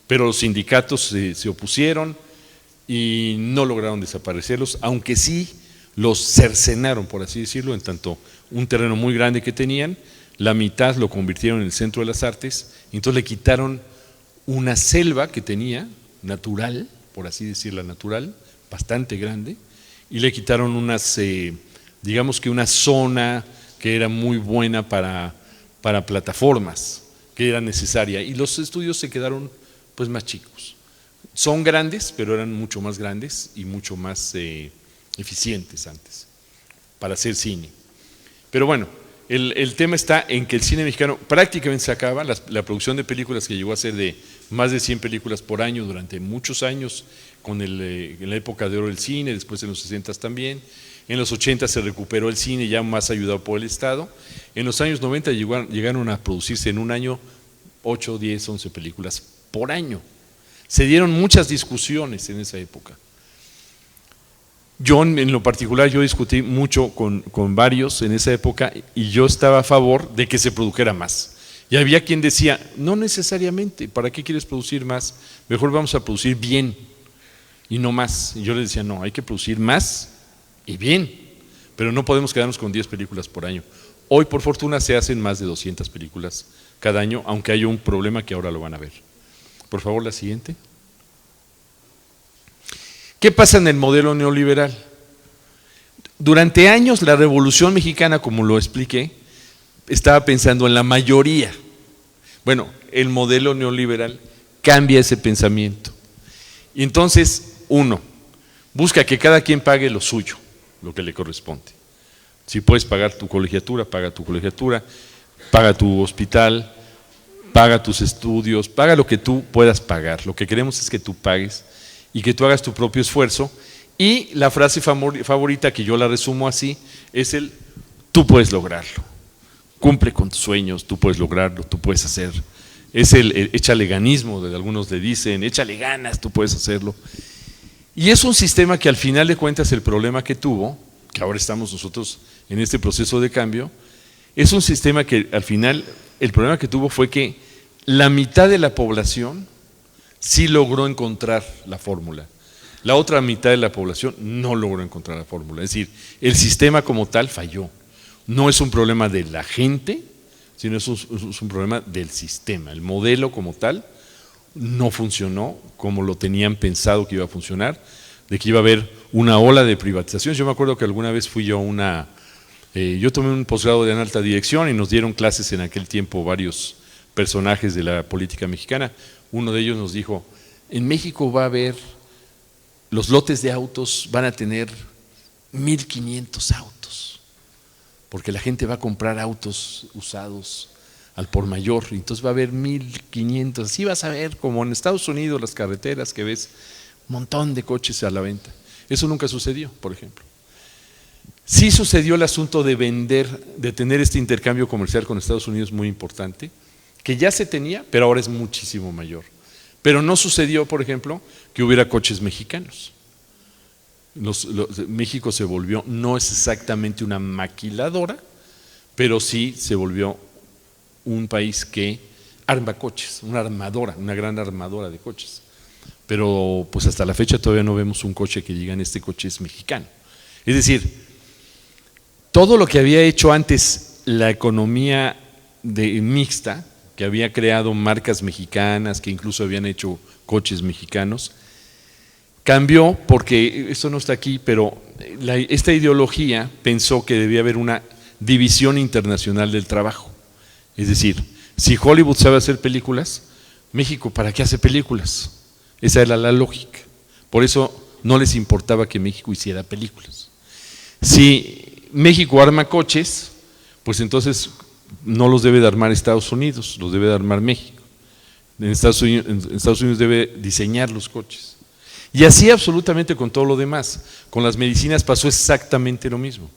pero los sindicatos se opusieron y no lograron desaparecerlos, aunque sí los cercenaron, por así decirlo, en tanto un terreno muy grande que tenían, la mitad lo convirtieron en el Centro de las Artes, y entonces le quitaron una selva que tenía, natural, por así decirla, natural, bastante grande, y le quitaron digamos que una zona que era muy buena para plataformas, que era necesaria, y los estudios se quedaron pues más chicos. Son grandes, pero eran mucho más grandes y mucho más eficientes antes para hacer cine. Pero bueno, el tema está en que el cine mexicano prácticamente se acaba. La producción de películas, que llegó a ser de más de 100 películas por año durante muchos años, en la época de oro del cine, después en los 60 también. En los 80 se recuperó el cine, ya más ayudado por el Estado. En los años 90 llegaron a producirse en un año 8, 10, 11 películas por año. Se dieron muchas discusiones en esa época. Yo, en lo particular, yo discutí mucho con varios en esa época, y yo estaba a favor de que se produjera más. Y había quien decía, no necesariamente, ¿para qué quieres producir más? Mejor vamos a producir bien y no más. Y yo les decía, no, hay que producir más y bien, pero no podemos quedarnos con 10 películas por año. Hoy, por fortuna, se hacen más de 200 películas cada año, aunque hay un problema que ahora lo van a ver. Por favor, la siguiente. ¿Qué pasa en el modelo neoliberal? Durante años la Revolución Mexicana, como lo expliqué, estaba pensando en la mayoría. Bueno, el modelo neoliberal cambia ese pensamiento. Y entonces, uno, busca que cada quien pague lo suyo, lo que le corresponde. Si puedes pagar tu colegiatura, paga tu colegiatura, paga tu hospital, paga tus estudios, paga lo que tú puedas pagar. Lo que queremos es que tú pagues y que tú hagas tu propio esfuerzo. Y la frase favorita, que yo la resumo así, es tú puedes lograrlo. Cumple con tus sueños, tú puedes lograrlo, tú puedes hacer. Es el échale ganismo, de algunos le dicen, échale ganas, tú puedes hacerlo. Y es un sistema que al final de cuentas el problema que tuvo, que ahora estamos nosotros en este proceso de cambio, es un sistema que al final el problema que tuvo fue que la mitad de la población sí logró encontrar la fórmula. La otra mitad de la población no logró encontrar la fórmula. Es decir, el sistema como tal falló. No es un problema de la gente, sino es un problema del sistema. El modelo como tal no funcionó como lo tenían pensado que iba a funcionar, de que iba a haber una ola de privatizaciones. Yo me acuerdo que alguna vez fui yo yo tomé un posgrado de alta dirección y nos dieron clases en aquel tiempo varios personajes de la política mexicana. Uno de ellos nos dijo, en México va a haber los lotes de autos van a tener 1,500 autos, porque la gente va a comprar autos usados al por mayor, entonces va a haber 1,500, así vas a ver como en Estados Unidos las carreteras que ves, un montón de coches a la venta. Eso nunca sucedió, por ejemplo. Sí sucedió el asunto de de tener este intercambio comercial con Estados Unidos muy importante, que ya se tenía, pero ahora es muchísimo mayor. Pero no sucedió, por ejemplo, que hubiera coches mexicanos. México se volvió, no es exactamente una maquiladora, pero sí se volvió un país que arma coches, una armadora, una gran armadora de coches. Pero pues hasta la fecha todavía no vemos un coche que digan este coche es mexicano. Es decir, todo lo que había hecho antes la economía mixta, que había creado marcas mexicanas, que incluso habían hecho coches mexicanos, cambió porque, esto no está aquí, pero esta ideología pensó que debía haber una división internacional del trabajo. Es decir, si Hollywood sabe hacer películas, México, ¿para qué hace películas? Esa era la lógica. Por eso no les importaba que México hiciera películas. Si México arma coches, pues entonces no los debe de armar Estados Unidos, los debe de armar México. En Estados Unidos debe diseñar los coches. Y así absolutamente con todo lo demás. Con las medicinas pasó exactamente lo mismo.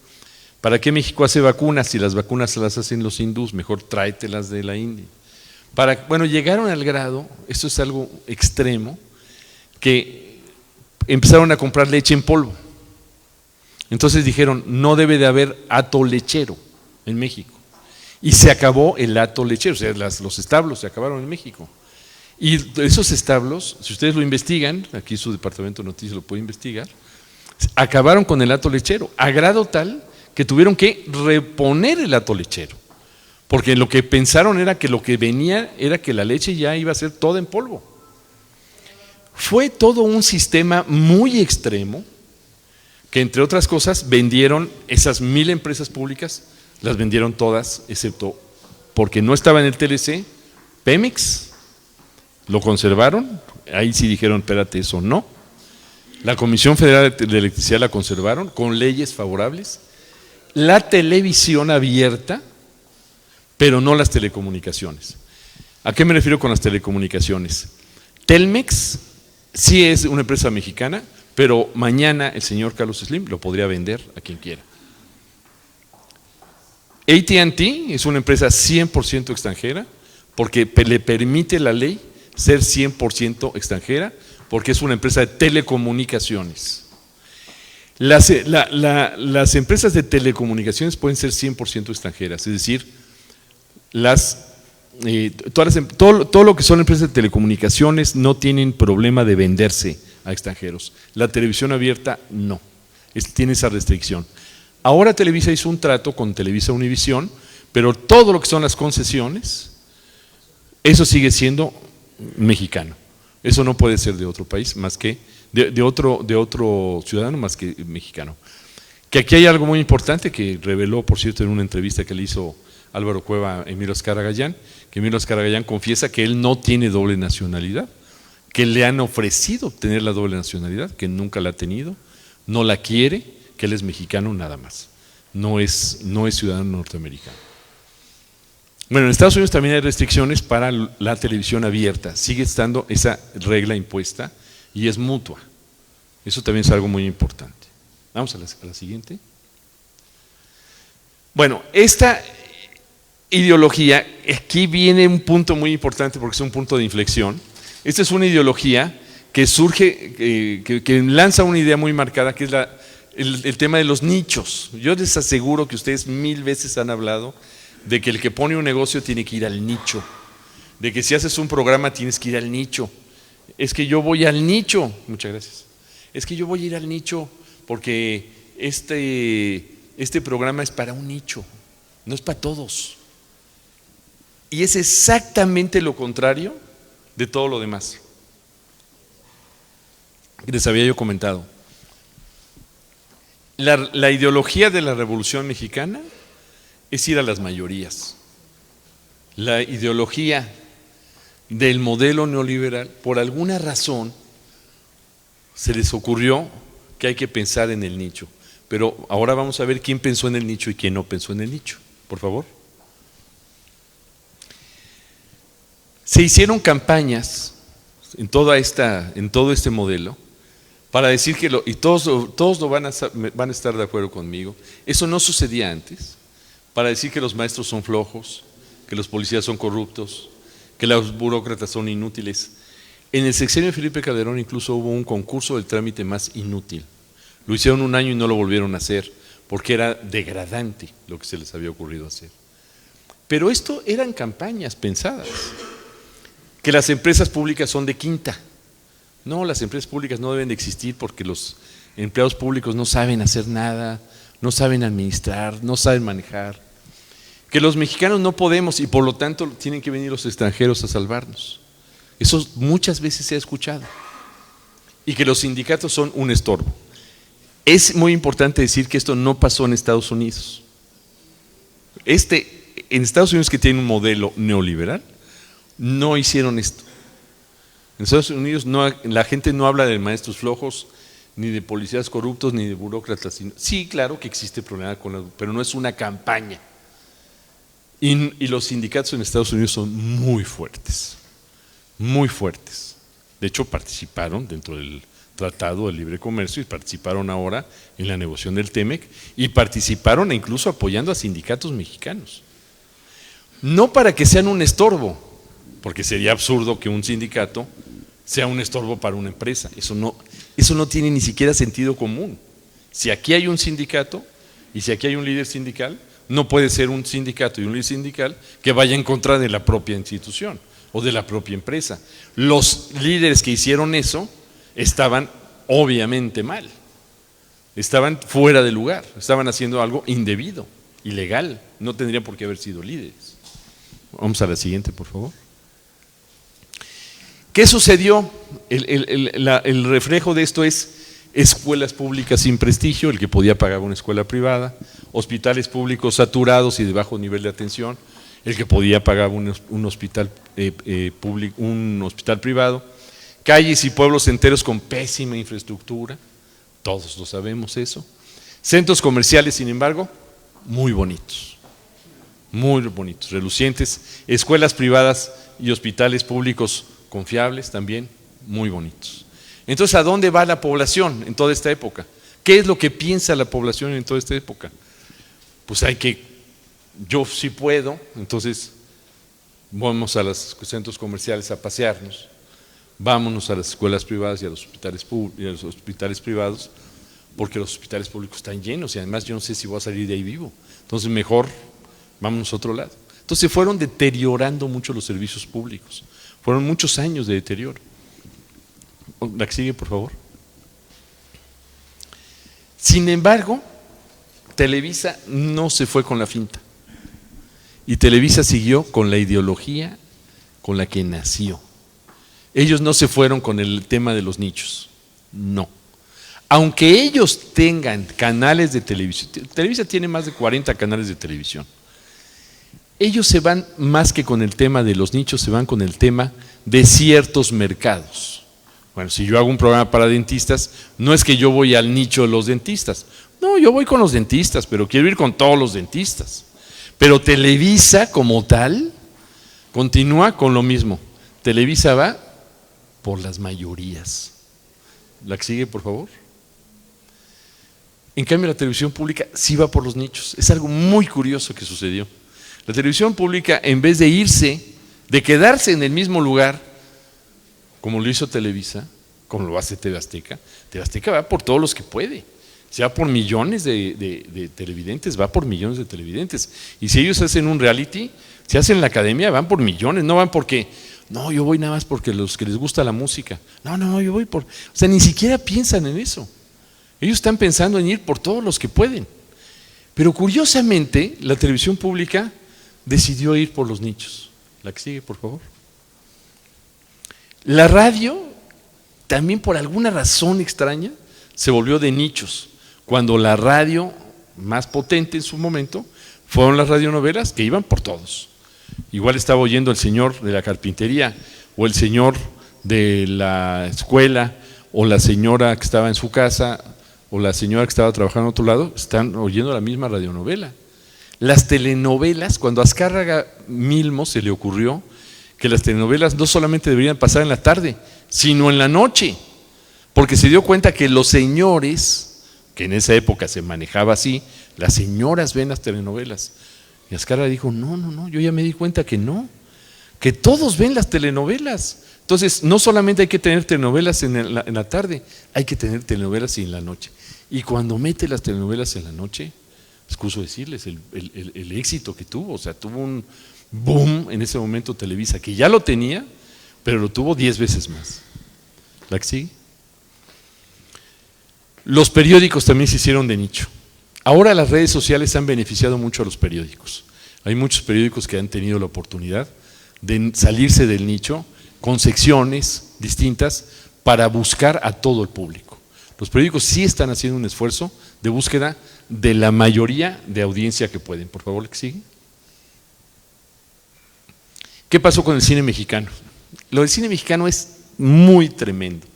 ¿Para qué México hace vacunas si las vacunas se las hacen los hindús? Mejor tráetelas de la India. Bueno, llegaron al grado, esto es algo extremo, que empezaron a comprar leche en polvo. Entonces dijeron, no debe de haber hato lechero en México. Y se acabó el hato lechero, o sea, los establos se acabaron en México. Y esos establos, si ustedes lo investigan, aquí su departamento de noticias lo puede investigar, acabaron con el hato lechero, a grado tal que tuvieron que reponer el hato lechero. Porque lo que pensaron era que lo que venía era que la leche ya iba a ser toda en polvo. Fue todo un sistema muy extremo que, entre otras cosas, vendieron esas 1,000 empresas públicas, las vendieron todas, excepto porque no estaba en el TLC, Pemex, lo conservaron, ahí sí dijeron, espérate, eso no. La Comisión Federal de Electricidad la conservaron con leyes favorables. La televisión abierta, pero no las telecomunicaciones. ¿A qué me refiero con las telecomunicaciones? Telmex sí es una empresa mexicana, pero mañana el señor Carlos Slim lo podría vender a quien quiera. AT&T es una empresa 100% extranjera, porque le permite la ley ser 100% extranjera, porque es una empresa de telecomunicaciones. Las empresas de telecomunicaciones pueden ser 100% extranjeras, es decir, todo lo que son empresas de telecomunicaciones no tienen problema de venderse a extranjeros. La televisión abierta no, tiene esa restricción. Ahora Televisa hizo un trato con Televisa Univisión, pero todo lo que son las concesiones, eso sigue siendo mexicano. Eso no puede ser de otro país más que de otro ciudadano más que mexicano. Que aquí hay algo muy importante que reveló, por cierto, en una entrevista que le hizo Álvaro Cueva a Emilio Azcárraga Gallán, que Emilio Azcárraga Gallán confiesa que él no tiene doble nacionalidad, que le han ofrecido tener la doble nacionalidad, que nunca la ha tenido, no la quiere, que él es mexicano nada más, no es ciudadano norteamericano. Bueno, en Estados Unidos también hay restricciones para la televisión abierta, sigue estando esa regla impuesta y es mutua. Eso también es algo muy importante. Vamos a la siguiente. Bueno, esta ideología, aquí viene un punto muy importante porque es un punto de inflexión. Esta es una ideología que surge, que lanza una idea muy marcada, que es el tema de los nichos. Yo les aseguro que ustedes 1000 veces han hablado de que el que pone un negocio tiene que ir al nicho, de que si haces un programa tienes que ir al nicho. Es que yo voy al nicho, muchas gracias, es que yo voy a ir al nicho porque este programa es para un nicho, no es para todos. Y es exactamente lo contrario de todo lo demás. Les había yo comentado. La ideología de la Revolución Mexicana es ir a las mayorías. La ideología del modelo neoliberal, por alguna razón, se les ocurrió que hay que pensar en el nicho. Pero ahora vamos a ver quién pensó en el nicho y quién no pensó en el nicho. Por favor. Se hicieron campañas en todo este modelo para decir que, y todos van a estar de acuerdo conmigo, eso no sucedía antes, para decir que los maestros son flojos, que los policías son corruptos, que los burócratas son inútiles. En el sexenio de Felipe Calderón incluso hubo un concurso del trámite más inútil. Lo hicieron un año y no lo volvieron a hacer, porque era degradante lo que se les había ocurrido hacer. Pero esto eran campañas pensadas. Que las empresas públicas son de quinta. No, las empresas públicas no deben de existir porque los empleados públicos no saben hacer nada, no saben administrar, no saben manejar. Que los mexicanos no podemos y por lo tanto tienen que venir los extranjeros a salvarnos. Eso muchas veces se ha escuchado. Y que los sindicatos son un estorbo. Es muy importante decir que esto no pasó en Estados Unidos. En Estados Unidos, que tiene un modelo neoliberal, no hicieron esto. En Estados Unidos la gente no habla de maestros flojos, ni de policías corruptos, ni de burócratas. Sí, claro que existe problema pero no es una campaña. Y los sindicatos en Estados Unidos son muy fuertes, muy fuertes. De hecho, participaron dentro del Tratado de Libre Comercio y participaron ahora en la negociación del TEMEC y participaron incluso apoyando a sindicatos mexicanos. No para que sean un estorbo, porque sería absurdo que un sindicato sea un estorbo para una empresa. Eso no tiene ni siquiera sentido común. Si aquí hay un sindicato y si aquí hay un líder sindical, no puede ser un sindicato y un líder sindical que vaya en contra de la propia institución o de la propia empresa. Los líderes que hicieron eso estaban obviamente mal, estaban fuera de lugar, estaban haciendo algo indebido, ilegal, no tendrían por qué haber sido líderes. Vamos a la siguiente, por favor. ¿Qué sucedió? El reflejo de esto es escuelas públicas sin prestigio, el que podía pagar una escuela privada, hospitales públicos saturados y de bajo nivel de atención, el que podía pagar un hospital público, un hospital privado, calles y pueblos enteros con pésima infraestructura, todos lo sabemos eso, centros comerciales, sin embargo, muy bonitos, relucientes, escuelas privadas y hospitales públicos confiables también, muy bonitos. Entonces, ¿a dónde va la población en toda esta época? ¿Qué es lo que piensa la población en toda esta época? Pues yo sí puedo, entonces vamos a los centros comerciales a pasearnos, vámonos a las escuelas privadas y a los hospitales privados, porque los hospitales públicos están llenos y además yo no sé si voy a salir de ahí vivo. Entonces mejor vámonos a otro lado. Entonces se fueron deteriorando mucho los servicios públicos. Fueron muchos años de deterioro. La que sigue, por favor. Sin embargo, Televisa no se fue con la finta. Y Televisa siguió con la ideología con la que nació. Ellos no se fueron con el tema de los nichos, no. Aunque ellos tengan canales de televisión, Televisa tiene más de 40 canales de televisión, ellos se van más que con el tema de los nichos, se van con el tema de ciertos mercados. Bueno, si yo hago un programa para dentistas, no es que yo voy al nicho de los dentistas, no, yo voy con los dentistas, pero quiero ir con todos los dentistas. Pero Televisa como tal continúa con lo mismo. Televisa va por las mayorías. La que sigue, por favor. En cambio, la televisión pública sí va por los nichos. Es algo muy curioso que sucedió. La televisión pública, en vez de quedarse en el mismo lugar, como lo hizo Televisa, como lo hace TV Azteca va por todos los que puede. Se va por millones de televidentes, va por millones de televidentes. Y si ellos hacen un reality, si hacen la academia, van por millones, no van porque, no, yo voy nada más porque los que les gusta la música. No, yo voy por, o sea, ni siquiera piensan en eso. Ellos están pensando en ir por todos los que pueden. Pero curiosamente, la televisión pública decidió ir por los nichos. La que sigue, por favor. La radio, también por alguna razón extraña, se volvió de nichos, cuando la radio más potente en su momento fueron las radionovelas que iban por todos. Igual estaba oyendo el señor de la carpintería o el señor de la escuela o la señora que estaba en su casa, o la señora que estaba trabajando en otro lado, están oyendo la misma radionovela. Las telenovelas, cuando a Azcárraga Milmo se le ocurrió que las telenovelas no solamente deberían pasar en la tarde, sino en la noche, porque se dio cuenta que los señores, que en esa época se manejaba así, las señoras ven las telenovelas. Y Azcárraga dijo, no, yo ya me di cuenta que no, que todos ven las telenovelas. Entonces, no solamente hay que tener telenovelas en la tarde, hay que tener telenovelas en la noche. Y cuando mete las telenovelas en la noche, excuso decirles el éxito que tuvo, o sea, tuvo un boom en ese momento Televisa, que ya lo tenía, pero lo tuvo 10 veces más. ¿La que sigue? Los periódicos también se hicieron de nicho. Ahora las redes sociales han beneficiado mucho a los periódicos. Hay muchos periódicos que han tenido la oportunidad de salirse del nicho con secciones distintas para buscar a todo el público. Los periódicos sí están haciendo un esfuerzo de búsqueda de la mayoría de audiencia que pueden. Por favor, ¿que sigue? ¿Qué pasó con el cine mexicano? Lo del cine mexicano es muy tremendo.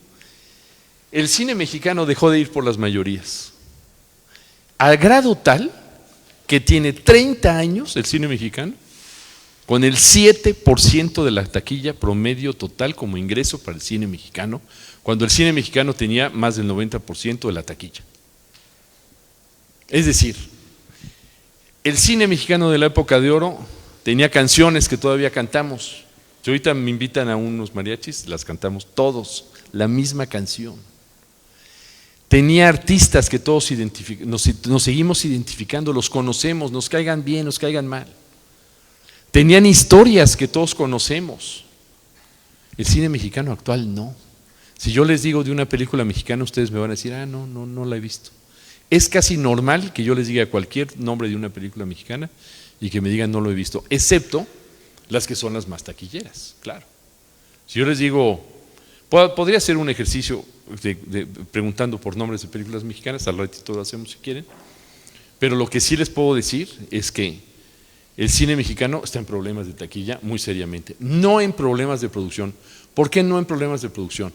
El cine mexicano dejó de ir por las mayorías, al grado tal que tiene 30 años el cine mexicano con el 7% de la taquilla promedio total como ingreso para el cine mexicano, cuando el cine mexicano tenía más del 90% de la taquilla. Es decir, el cine mexicano de la época de oro tenía canciones que todavía cantamos. Si ahorita me invitan a unos mariachis, las cantamos todos, la misma canción. Tenía artistas que todos nos seguimos identificando, los conocemos, nos caigan bien, nos caigan mal. Tenían historias que todos conocemos. El cine mexicano actual no. Si yo les digo de una película mexicana, ustedes me van a decir, no la he visto. Es casi normal que yo les diga cualquier nombre de una película mexicana y que me digan no lo he visto, excepto las que son las más taquilleras, claro. Si yo les digo, podría hacer un ejercicio preguntando por nombres de películas mexicanas, al ratito lo hacemos si quieren, pero lo que sí les puedo decir es que el cine mexicano está en problemas de taquilla muy seriamente, no en problemas de producción. ¿Por qué no en problemas de producción?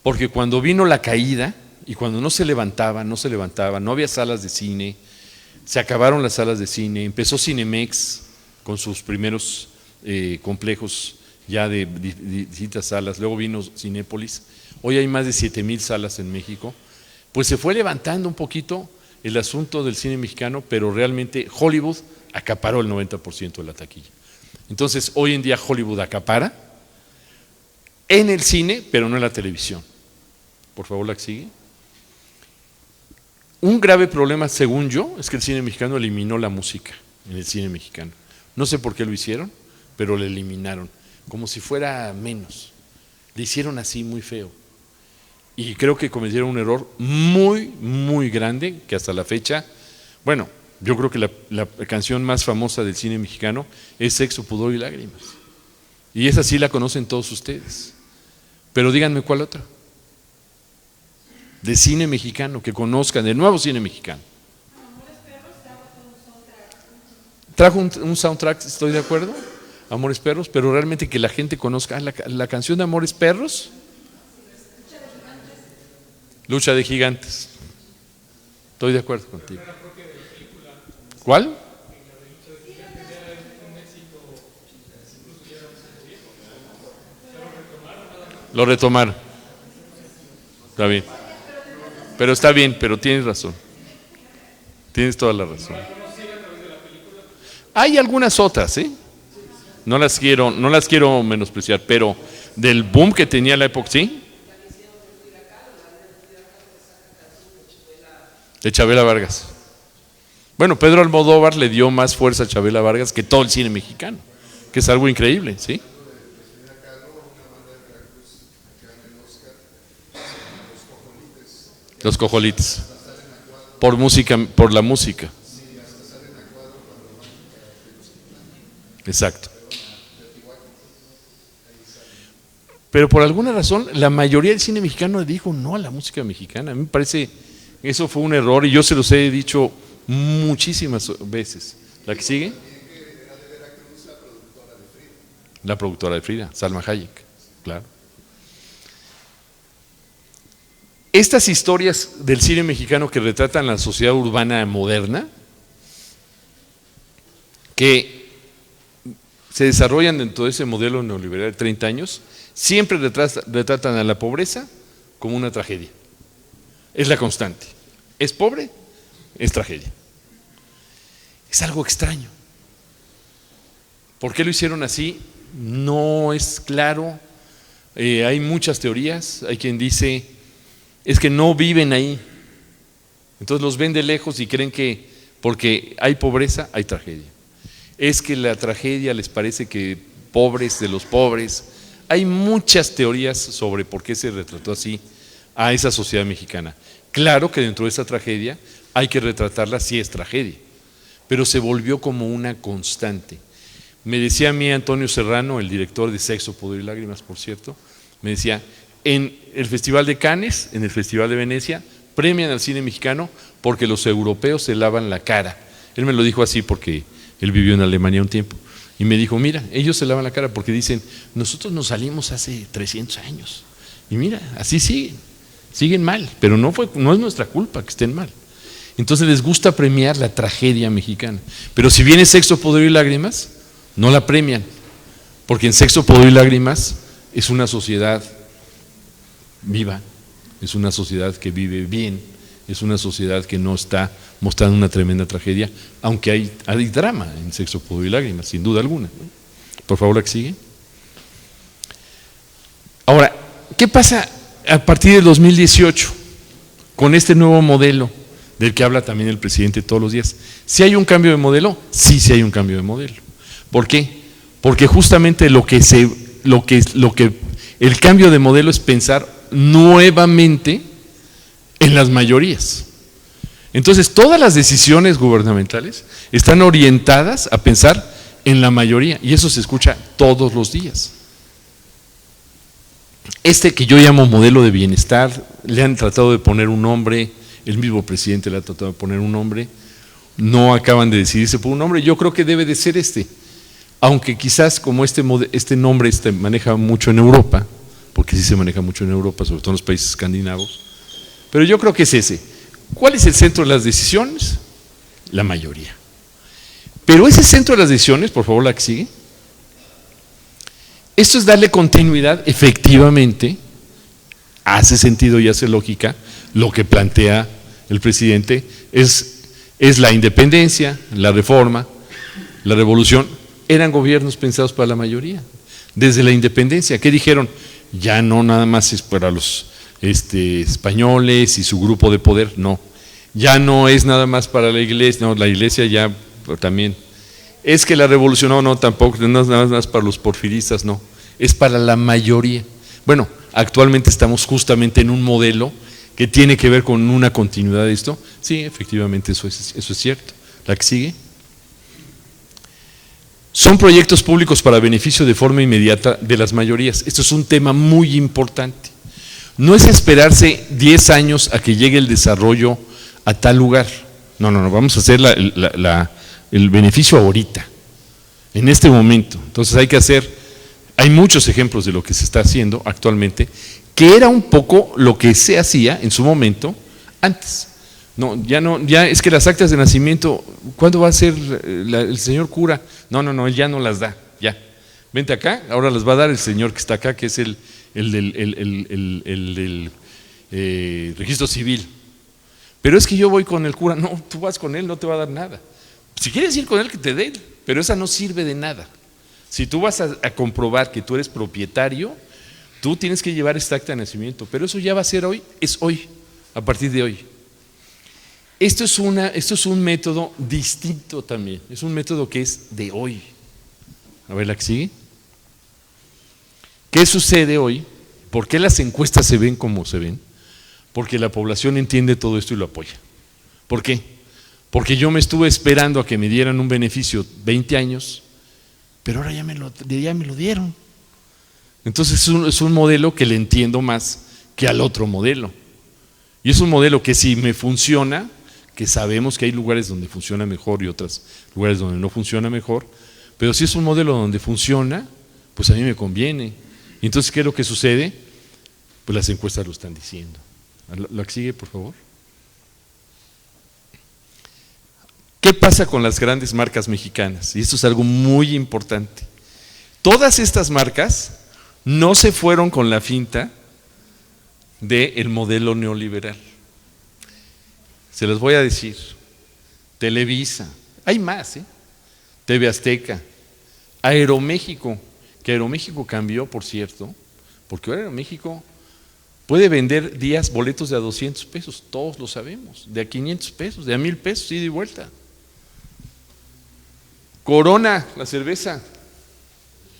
Porque cuando vino la caída y cuando no se levantaba, no había salas de cine, se acabaron las salas de cine, empezó Cinemex con sus primeros complejos ya de distintas salas, luego vino Cinépolis, hoy hay más de 7,000 salas en México, pues se fue levantando un poquito el asunto del cine mexicano, pero realmente Hollywood acaparó el 90% de la taquilla. Entonces hoy en día Hollywood acapara en el cine, pero no en la televisión. Por favor, la que sigue. Un grave problema, según yo, es que el cine mexicano eliminó la música en el cine mexicano. No sé por qué lo hicieron, pero lo eliminaron, como si fuera menos. Le hicieron así muy feo. Y creo que cometieron un error muy, muy grande, que hasta la fecha, bueno, yo creo que la canción más famosa del cine mexicano es Sexo, Pudor y Lágrimas. Y esa sí la conocen todos ustedes. Pero díganme cuál otra. De cine mexicano, que conozcan, del nuevo cine mexicano. Trajo un soundtrack, estoy de acuerdo, Amores Perros, pero realmente que la gente conozca la canción de Amores Perros. Lucha de Gigantes. Estoy de acuerdo contigo. ¿Cuál? Lo retomaron. Está bien. Pero está bien, pero tienes razón. Tienes toda la razón. Hay algunas otras, ¿eh? No las quiero menospreciar, pero del boom que tenía la época, ¿sí? De Chabela Vargas. Bueno, Pedro Almodóvar le dio más fuerza a Chabela Vargas que todo el cine mexicano, que es algo increíble, ¿sí? Los Cojolites. Por música, por la música. Exacto. Pero por alguna razón, la mayoría del cine mexicano dijo no a la música mexicana. A mí me parece que eso fue un error y yo se los he dicho muchísimas veces. ¿La que sigue? La productora de Frida, Salma Hayek, claro. Estas historias del cine mexicano que retratan la sociedad urbana moderna, que se desarrollan dentro de ese modelo neoliberal de 30 años, siempre retratan a la pobreza como una tragedia. Es la constante. Es pobre, es tragedia. Es algo extraño. ¿Por qué lo hicieron así? No es claro. Hay muchas teorías. Hay quien dice, es que no viven ahí. Entonces los ven de lejos y creen que porque hay pobreza, hay tragedia. Es que la tragedia les parece que pobres de los pobres. Hay muchas teorías sobre por qué se retrató así a esa sociedad mexicana. Claro que dentro de esa tragedia hay que retratarla, sí es tragedia, pero se volvió como una constante. Me decía a mí Antonio Serrano, el director de Sexo, Poder y Lágrimas, por cierto, me decía, en el Festival de Cannes, en el Festival de Venecia, premian al cine mexicano porque los europeos se lavan la cara. Él me lo dijo así porque él vivió en Alemania un tiempo. Y me dijo, mira, ellos se lavan la cara porque dicen, nosotros nos salimos hace 300 años. Y mira, así siguen mal, pero no es nuestra culpa que estén mal. Entonces les gusta premiar la tragedia mexicana. Pero si viene Sexo, Poder y Lágrimas, no la premian, porque en Sexo, Poder y Lágrimas es una sociedad viva, es una sociedad que vive bien, es una sociedad que no está mostrando una tremenda tragedia, aunque hay drama en Sexo, Poder y Lágrimas, sin duda alguna. Por favor, la que sigue. Ahora, ¿qué pasa a partir del 2018 con este nuevo modelo del que habla también el presidente todos los días? ¿Sí hay un cambio de modelo? Sí hay un cambio de modelo. ¿Por qué? Porque justamente el cambio de modelo es pensar nuevamente en las mayorías. Entonces, todas las decisiones gubernamentales están orientadas a pensar en la mayoría, y eso se escucha todos los días. Este que yo llamo modelo de bienestar, le han tratado de poner un nombre, el mismo presidente le ha tratado de poner un nombre, no acaban de decidirse por un nombre, yo creo que debe de ser este, aunque quizás como este nombre maneja mucho en Europa, porque sí se maneja mucho en Europa, sobre todo en los países escandinavos, pero yo creo que es ese. ¿Cuál es el centro de las decisiones? La mayoría. Pero ese centro de las decisiones, por favor la que sigue, esto es darle continuidad, efectivamente, hace sentido y hace lógica, lo que plantea el presidente, es la independencia, la reforma, la revolución, eran gobiernos pensados para la mayoría. Desde la independencia, ¿qué dijeron? Ya no nada más es para los españoles y su grupo de poder, no. Ya no es nada más para la iglesia, no, la iglesia ya también. Es que la revolución, no, tampoco, no es nada más para los porfiristas, no. Es para la mayoría. Bueno, actualmente estamos justamente en un modelo que tiene que ver con una continuidad de esto. Sí, efectivamente, eso es cierto. La que sigue. Son proyectos públicos para beneficio de forma inmediata de las mayorías. Esto es un tema muy importante. No es esperarse 10 años a que llegue el desarrollo a tal lugar. No, vamos a hacer el beneficio ahorita, en este momento. Entonces hay muchos ejemplos de lo que se está haciendo actualmente, que era un poco lo que se hacía en su momento antes. Ya es que las actas de nacimiento, ¿cuándo va a ser el señor cura? No, él ya no las da, ya. Vente acá, ahora las va a dar el señor que está acá, que es el del registro civil. Pero es que yo voy con el cura, no, tú vas con él, no te va a dar nada. Si quieres ir con él, que te dé, pero esa no sirve de nada. Si tú vas a comprobar que tú eres propietario, tú tienes que llevar esta acta de nacimiento, pero eso ya va a ser hoy, es hoy, a partir de hoy. Esto es un método distinto también, es un método que es de hoy. A ver la que sigue. ¿Qué sucede hoy? ¿Por qué las encuestas se ven como se ven? Porque la población entiende todo esto y lo apoya. ¿Por qué? Porque yo me estuve esperando a que me dieran un beneficio 20 años, pero ahora ya me lo dieron. Entonces es un modelo que le entiendo más que al otro modelo. Y es un modelo que si me funciona, que sabemos que hay lugares donde funciona mejor y otros lugares donde no funciona mejor, pero si es un modelo donde funciona, pues a mí me conviene. Y entonces, ¿qué es lo que sucede? Pues las encuestas lo están diciendo. La que sigue, por favor. ¿Qué pasa con las grandes marcas mexicanas? Y esto es algo muy importante. Todas estas marcas no se fueron con la finta del modelo neoliberal. Se los voy a decir. Televisa, hay más, TV Azteca, Aeroméxico, que Aeroméxico cambió, por cierto, porque ahora Aeroméxico puede vender días boletos de a 200 pesos, todos lo sabemos, de a 500 pesos, de a 1,000 pesos, ida y vuelta. Corona, la cerveza,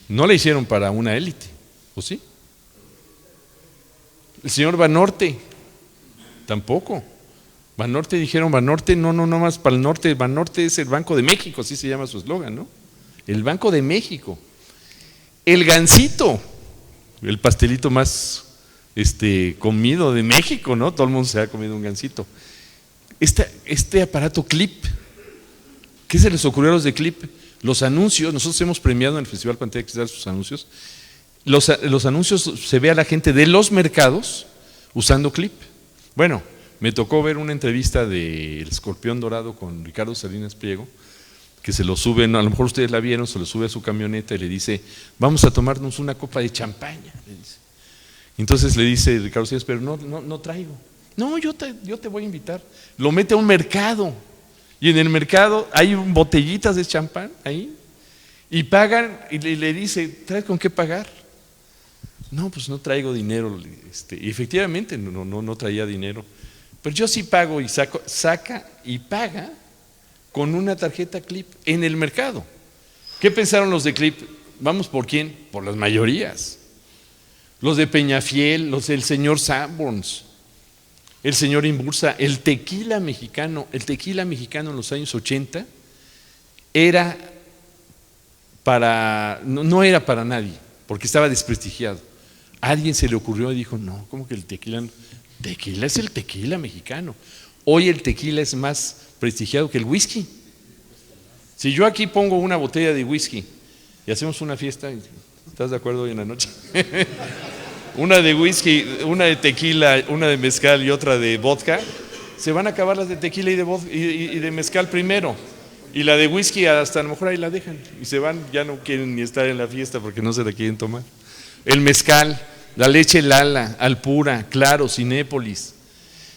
no la hicieron para una élite, ¿o sí? El señor Banorte, tampoco. Banorte dijeron, Banorte, no más para el norte, Banorte es el Banco de México, así se llama su eslogan, ¿no? El Banco de México. El Gansito, el pastelito más comido de México, ¿no? Todo el mundo se ha comido un Gansito. Este aparato Clip, ¿qué se les ocurrió a los de Clip? Los anuncios, nosotros hemos premiado en el Festival Pantalla de Cristal sus anuncios. Los anuncios se ve a la gente de los mercados usando Clip. Bueno, me tocó ver una entrevista del Escorpión Dorado con Ricardo Salinas Pliego, que se lo suben, a lo mejor ustedes la vieron, se lo sube a su camioneta y le dice, vamos a tomarnos una copa de champaña, le dice. Entonces le dice Ricardo Salinas, pero no traigo. No, yo te voy a invitar. Lo mete a un mercado y en el mercado hay botellitas de champán ahí y pagan y le dice, ¿traes con qué pagar? No, pues no traigo dinero. Y efectivamente no traía dinero. Pero yo sí pago y saca y paga con una tarjeta Clip en el mercado. ¿Qué pensaron los de Clip? ¿Vamos por quién? Por las mayorías. Los de Peñafiel, los del señor Sanborns, el señor Imbursa, el tequila mexicano en los años 80 era no era para nadie, porque estaba desprestigiado. A alguien se le ocurrió y dijo, no, ¿cómo que el tequila? Tequila es el tequila mexicano. Hoy el tequila es más prestigiado que el whisky. Si yo aquí pongo una botella de whisky y hacemos una fiesta, ¿estás de acuerdo hoy en la noche? Una de whisky, una de tequila, una de mezcal y otra de vodka, se van a acabar las de tequila y de mezcal primero. Y la de whisky hasta a lo mejor ahí la dejan y se van, ya no quieren ni estar en la fiesta porque no se la quieren tomar. El mezcal, la leche Lala, Alpura, Claro, Cinépolis,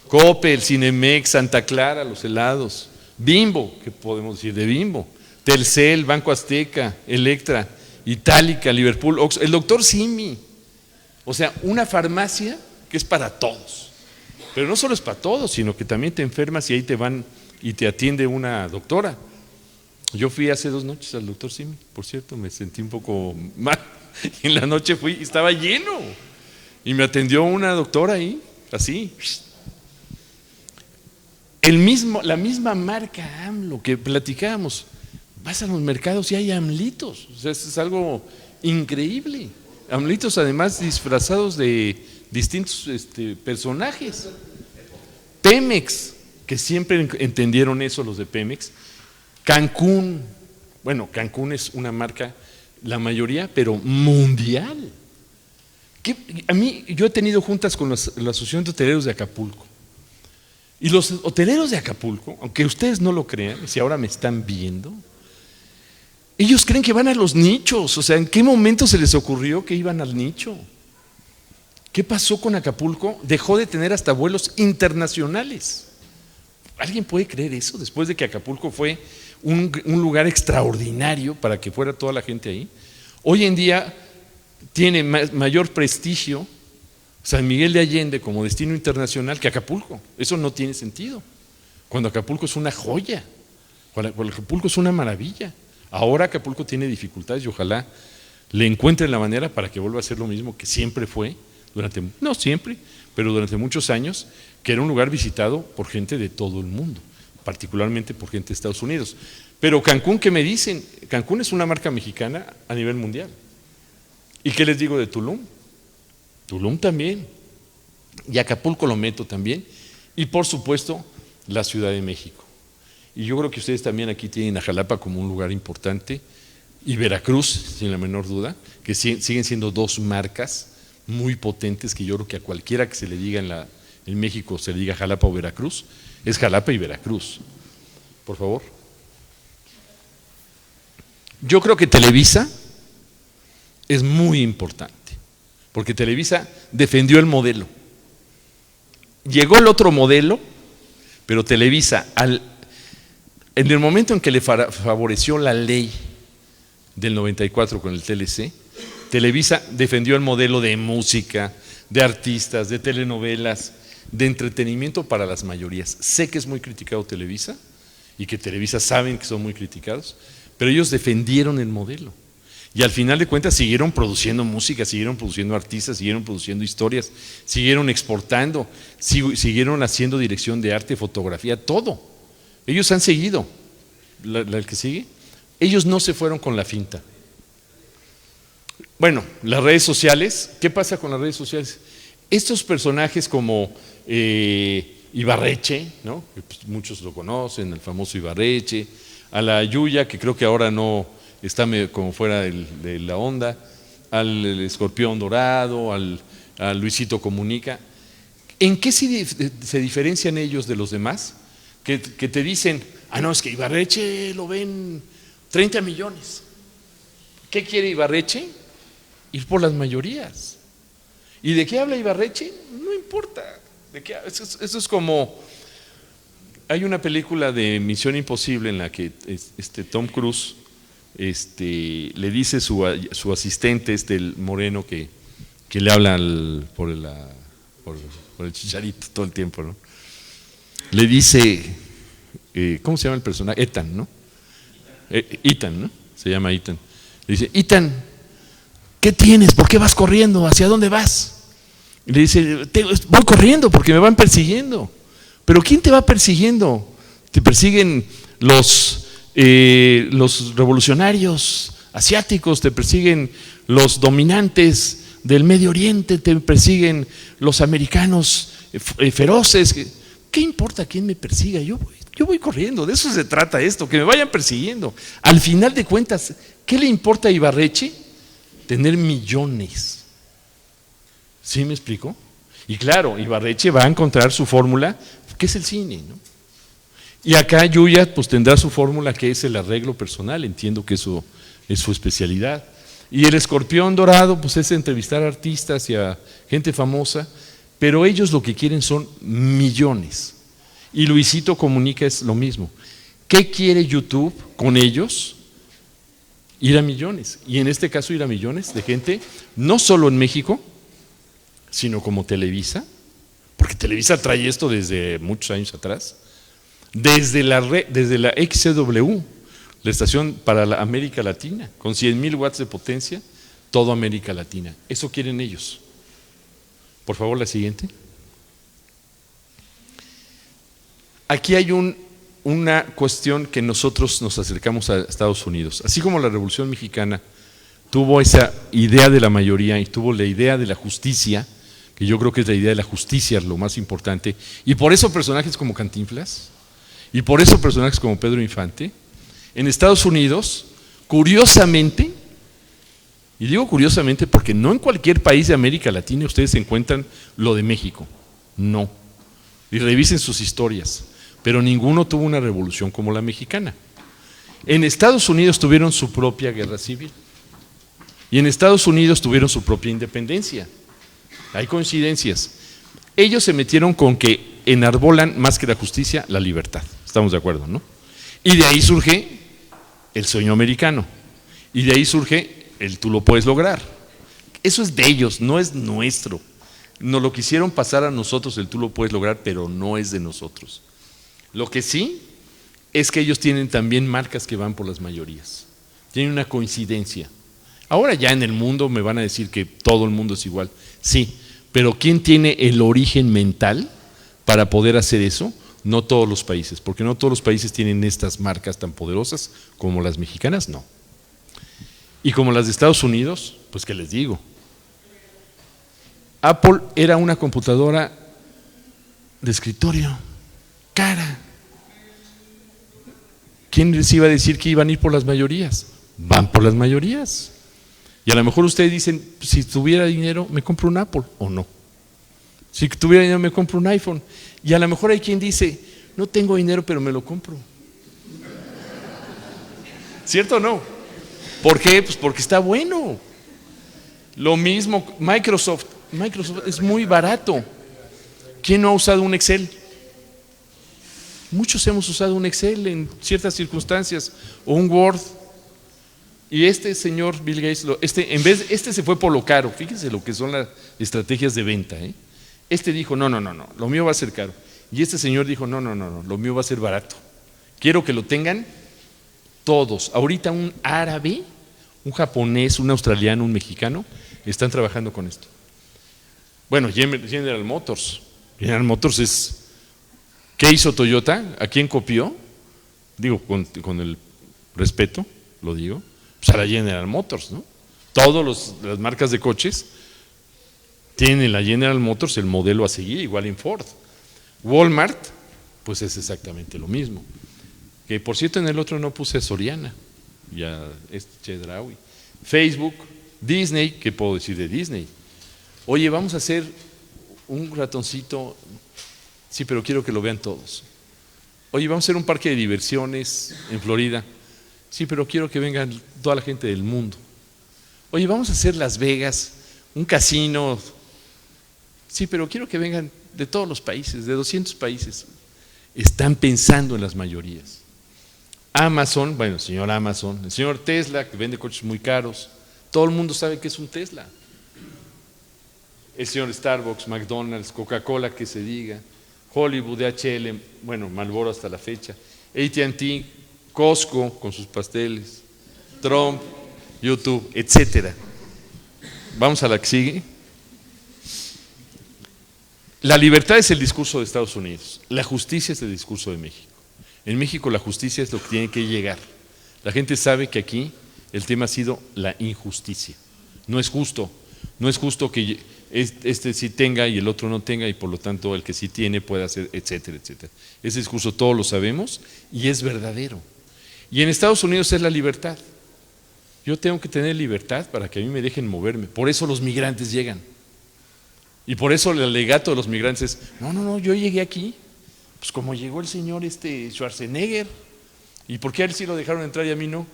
Coppel, Cinemex, Santa Clara, los helados, Bimbo, ¿qué podemos decir de Bimbo? Telcel, Banco Azteca, Electra, Itálica, Liverpool, Oxxo, el doctor Simi. O sea, una farmacia que es para todos. Pero no solo es para todos, sino que también te enfermas y ahí te van y te atiende una doctora. Yo fui hace 2 noches al doctor Simi, por cierto, me sentí un poco mal. Y en la noche fui y estaba lleno. Y me atendió una doctora ahí, así. La misma marca AMLO que platicábamos. Vas a los mercados y hay AMLitos. O sea, es algo increíble. AMLitos además disfrazados de distintos personajes. Pemex, que siempre entendieron eso los de Pemex. Cancún, bueno, Cancún es una marca, la mayoría, pero mundial. Yo he tenido juntas con la Asociación de Hoteleros de Acapulco. Y los hoteleros de Acapulco, aunque ustedes no lo crean, si ahora me están viendo, ellos creen que van a los nichos. O sea, ¿en qué momento se les ocurrió que iban al nicho? ¿Qué pasó con Acapulco? Dejó de tener hasta vuelos internacionales. ¿Alguien puede creer eso? Después de que Acapulco fue un lugar extraordinario para que fuera toda la gente ahí. Hoy en día tiene mayor prestigio San Miguel de Allende como destino internacional que Acapulco. Eso no tiene sentido. Cuando Acapulco es una joya, cuando Acapulco es una maravilla. Ahora Acapulco tiene dificultades y ojalá le encuentren la manera para que vuelva a ser lo mismo que siempre fue, no siempre, pero durante muchos años, que era un lugar visitado por gente de todo el mundo, particularmente por gente de Estados Unidos. Pero Cancún, ¿qué me dicen? Cancún es una marca mexicana a nivel mundial. ¿Y qué les digo de Tulum? Tulum también. Y Acapulco lo meto también. Y por supuesto, la Ciudad de México. Y yo creo que ustedes también aquí tienen a Jalapa como un lugar importante, y Veracruz, sin la menor duda, que siguen siendo 2 marcas muy potentes que yo creo que a cualquiera que se le diga en México se le diga Jalapa o Veracruz, es Jalapa y Veracruz. Por favor. Yo creo que Televisa es muy importante, porque Televisa defendió el modelo. Llegó el otro modelo, pero Televisa, en el momento en que le favoreció la ley del 94 con el TLC, Televisa defendió el modelo de música, de artistas, de telenovelas, de entretenimiento para las mayorías. Sé que es muy criticado Televisa y que Televisa saben que son muy criticados, pero ellos defendieron el modelo. Y al final de cuentas siguieron produciendo música, siguieron produciendo artistas, siguieron produciendo historias, siguieron exportando, siguieron haciendo dirección de arte, fotografía, todo. Ellos han seguido. ¿El que sigue? Ellos no se fueron con la finta. Bueno, las redes sociales, ¿qué pasa con las redes sociales? Estos personajes como Ibarreche, ¿no? Pues muchos lo conocen, el famoso Ibarreche, a la Yuya, que creo que ahora no está como fuera de la onda, al Escorpión Dorado, a Luisito Comunica. ¿En qué se diferencian ellos de los demás? Que te dicen, no, es que Ibarreche lo ven 30 millones. ¿Qué quiere Ibarreche? Ir por las mayorías. ¿Y de qué habla Ibarreche? No importa. Eso es como, hay una película de Misión Imposible en la que Tom Cruise le dice su asistente, el moreno que le habla por el Chicharito todo el tiempo, ¿no? Le dice, ¿cómo se llama el personaje? Ethan, ¿no? Ethan, ¿no? Se llama Ethan. Le dice, Ethan, ¿qué tienes? ¿Por qué vas corriendo? ¿Hacia dónde vas? Y le dice, voy corriendo porque me van persiguiendo. ¿Pero quién te va persiguiendo? Te persiguen los revolucionarios asiáticos, te persiguen los dominantes del Medio Oriente, te persiguen los americanos feroces. ¿Qué importa quién me persiga? Yo voy corriendo, de eso se trata esto, que me vayan persiguiendo. Al final de cuentas, ¿qué le importa a Ibarreche? Tener millones. ¿Sí me explico? Y claro, Ibarreche va a encontrar su fórmula, que es el cine, ¿no? Y acá Yuya pues tendrá su fórmula, que es el arreglo personal, entiendo que eso es su especialidad. Y el Escorpión Dorado pues es entrevistar a artistas y a gente famosa, pero ellos lo que quieren son millones. Y Luisito Comunica es lo mismo. ¿Qué quiere YouTube con ellos? Ir a millones. Y en este caso ir a millones de gente, no solo en México, sino como Televisa, porque Televisa trae esto desde muchos años atrás, desde la XCW, la estación para la América Latina, con 100,000 watts de potencia, toda América Latina. Eso quieren ellos. Por favor, la siguiente. Aquí hay una cuestión que nosotros nos acercamos a Estados Unidos. Así como la Revolución Mexicana tuvo esa idea de la mayoría y tuvo la idea de la justicia, que yo creo que es la idea de la justicia lo más importante, y por eso personajes como Cantinflas, y por eso personajes como Pedro Infante, en Estados Unidos, curiosamente, y digo curiosamente porque no en cualquier país de América Latina ustedes encuentran lo de México, no, y revisen sus historias, pero ninguno tuvo una revolución como la mexicana. En Estados Unidos tuvieron su propia guerra civil, y en Estados Unidos tuvieron su propia independencia. Hay coincidencias. Ellos se metieron con que enarbolan más que la justicia, la libertad. Estamos de acuerdo, ¿no? Y de ahí surge el sueño americano. Y de ahí surge el tú lo puedes lograr. Eso es de ellos, no es nuestro. Nos lo quisieron pasar a nosotros, el tú lo puedes lograr, pero no es de nosotros. Lo que sí es que ellos tienen también marcas que van por las mayorías. Tienen una coincidencia. Ahora ya en el mundo me van a decir que todo el mundo es igual. Sí, pero ¿quién tiene el origen mental para poder hacer eso? No todos los países, porque no todos los países tienen estas marcas tan poderosas como las mexicanas, no. Y como las de Estados Unidos, pues ¿qué les digo? Apple era una computadora de escritorio, cara. ¿Quién les iba a decir que iban a ir por las mayorías? Van por las mayorías. Y a lo mejor ustedes dicen, si tuviera dinero, ¿me compro un Apple o no? Si tuviera dinero me compro un iPhone. Y a lo mejor hay quien dice, no tengo dinero pero me lo compro. ¿Cierto o no? ¿Por qué? Pues porque está bueno. Lo mismo, Microsoft es muy barato. ¿Quién no ha usado un Excel? Muchos hemos usado un Excel en ciertas circunstancias o un Word. Y este señor Bill Gates, este se fue por lo caro. Fíjense lo que son las estrategias de venta. Este dijo, no, lo mío va a ser caro. Y este señor dijo, no, lo mío va a ser barato. Quiero que lo tengan todos. Ahorita un árabe, un japonés, un australiano, un mexicano, están trabajando con esto. Bueno, General Motors. General Motors es... ¿Qué hizo Toyota? ¿A quién copió? Digo, con el respeto, lo digo. Pues a la General Motors, ¿no? Todas las marcas de coches tienen la General Motors el modelo a seguir, igual en Ford. Walmart, pues es exactamente lo mismo. Que por cierto en el otro no puse a Soriana, ya Chedraui. Facebook, Disney, ¿qué puedo decir de Disney? Oye, vamos a hacer un ratoncito, sí, pero quiero que lo vean todos. Oye, vamos a hacer un parque de diversiones en Florida, sí, pero quiero que vengan toda la gente del mundo. Oye, vamos a hacer Las Vegas, un casino, sí, pero quiero que vengan de todos los países, de 200 países. Están pensando en las mayorías. Amazon, bueno, el señor Amazon, el señor Tesla, que vende coches muy caros, todo el mundo sabe que es un Tesla. El señor Starbucks, McDonald's, Coca-Cola, que se diga, Hollywood, DHL, bueno, Marlboro hasta la fecha, AT&T, Costco con sus pasteles, Trump, YouTube, etcétera. Vamos a la que sigue. La libertad es el discurso de Estados Unidos, la justicia es el discurso de México. En México la justicia es lo que tiene que llegar. La gente sabe que aquí el tema ha sido la injusticia. No es justo que este sí tenga y el otro no tenga y por lo tanto el que sí tiene puede hacer, etcétera, etcétera. Ese discurso todos lo sabemos y es verdadero. Y en Estados Unidos es la libertad. Yo tengo que tener libertad para que a mí me dejen moverme. Por eso los migrantes llegan. Y por eso el alegato de los migrantes es, no, yo llegué aquí, pues como llegó el señor Schwarzenegger, ¿y por qué a él sí lo dejaron entrar y a mí no?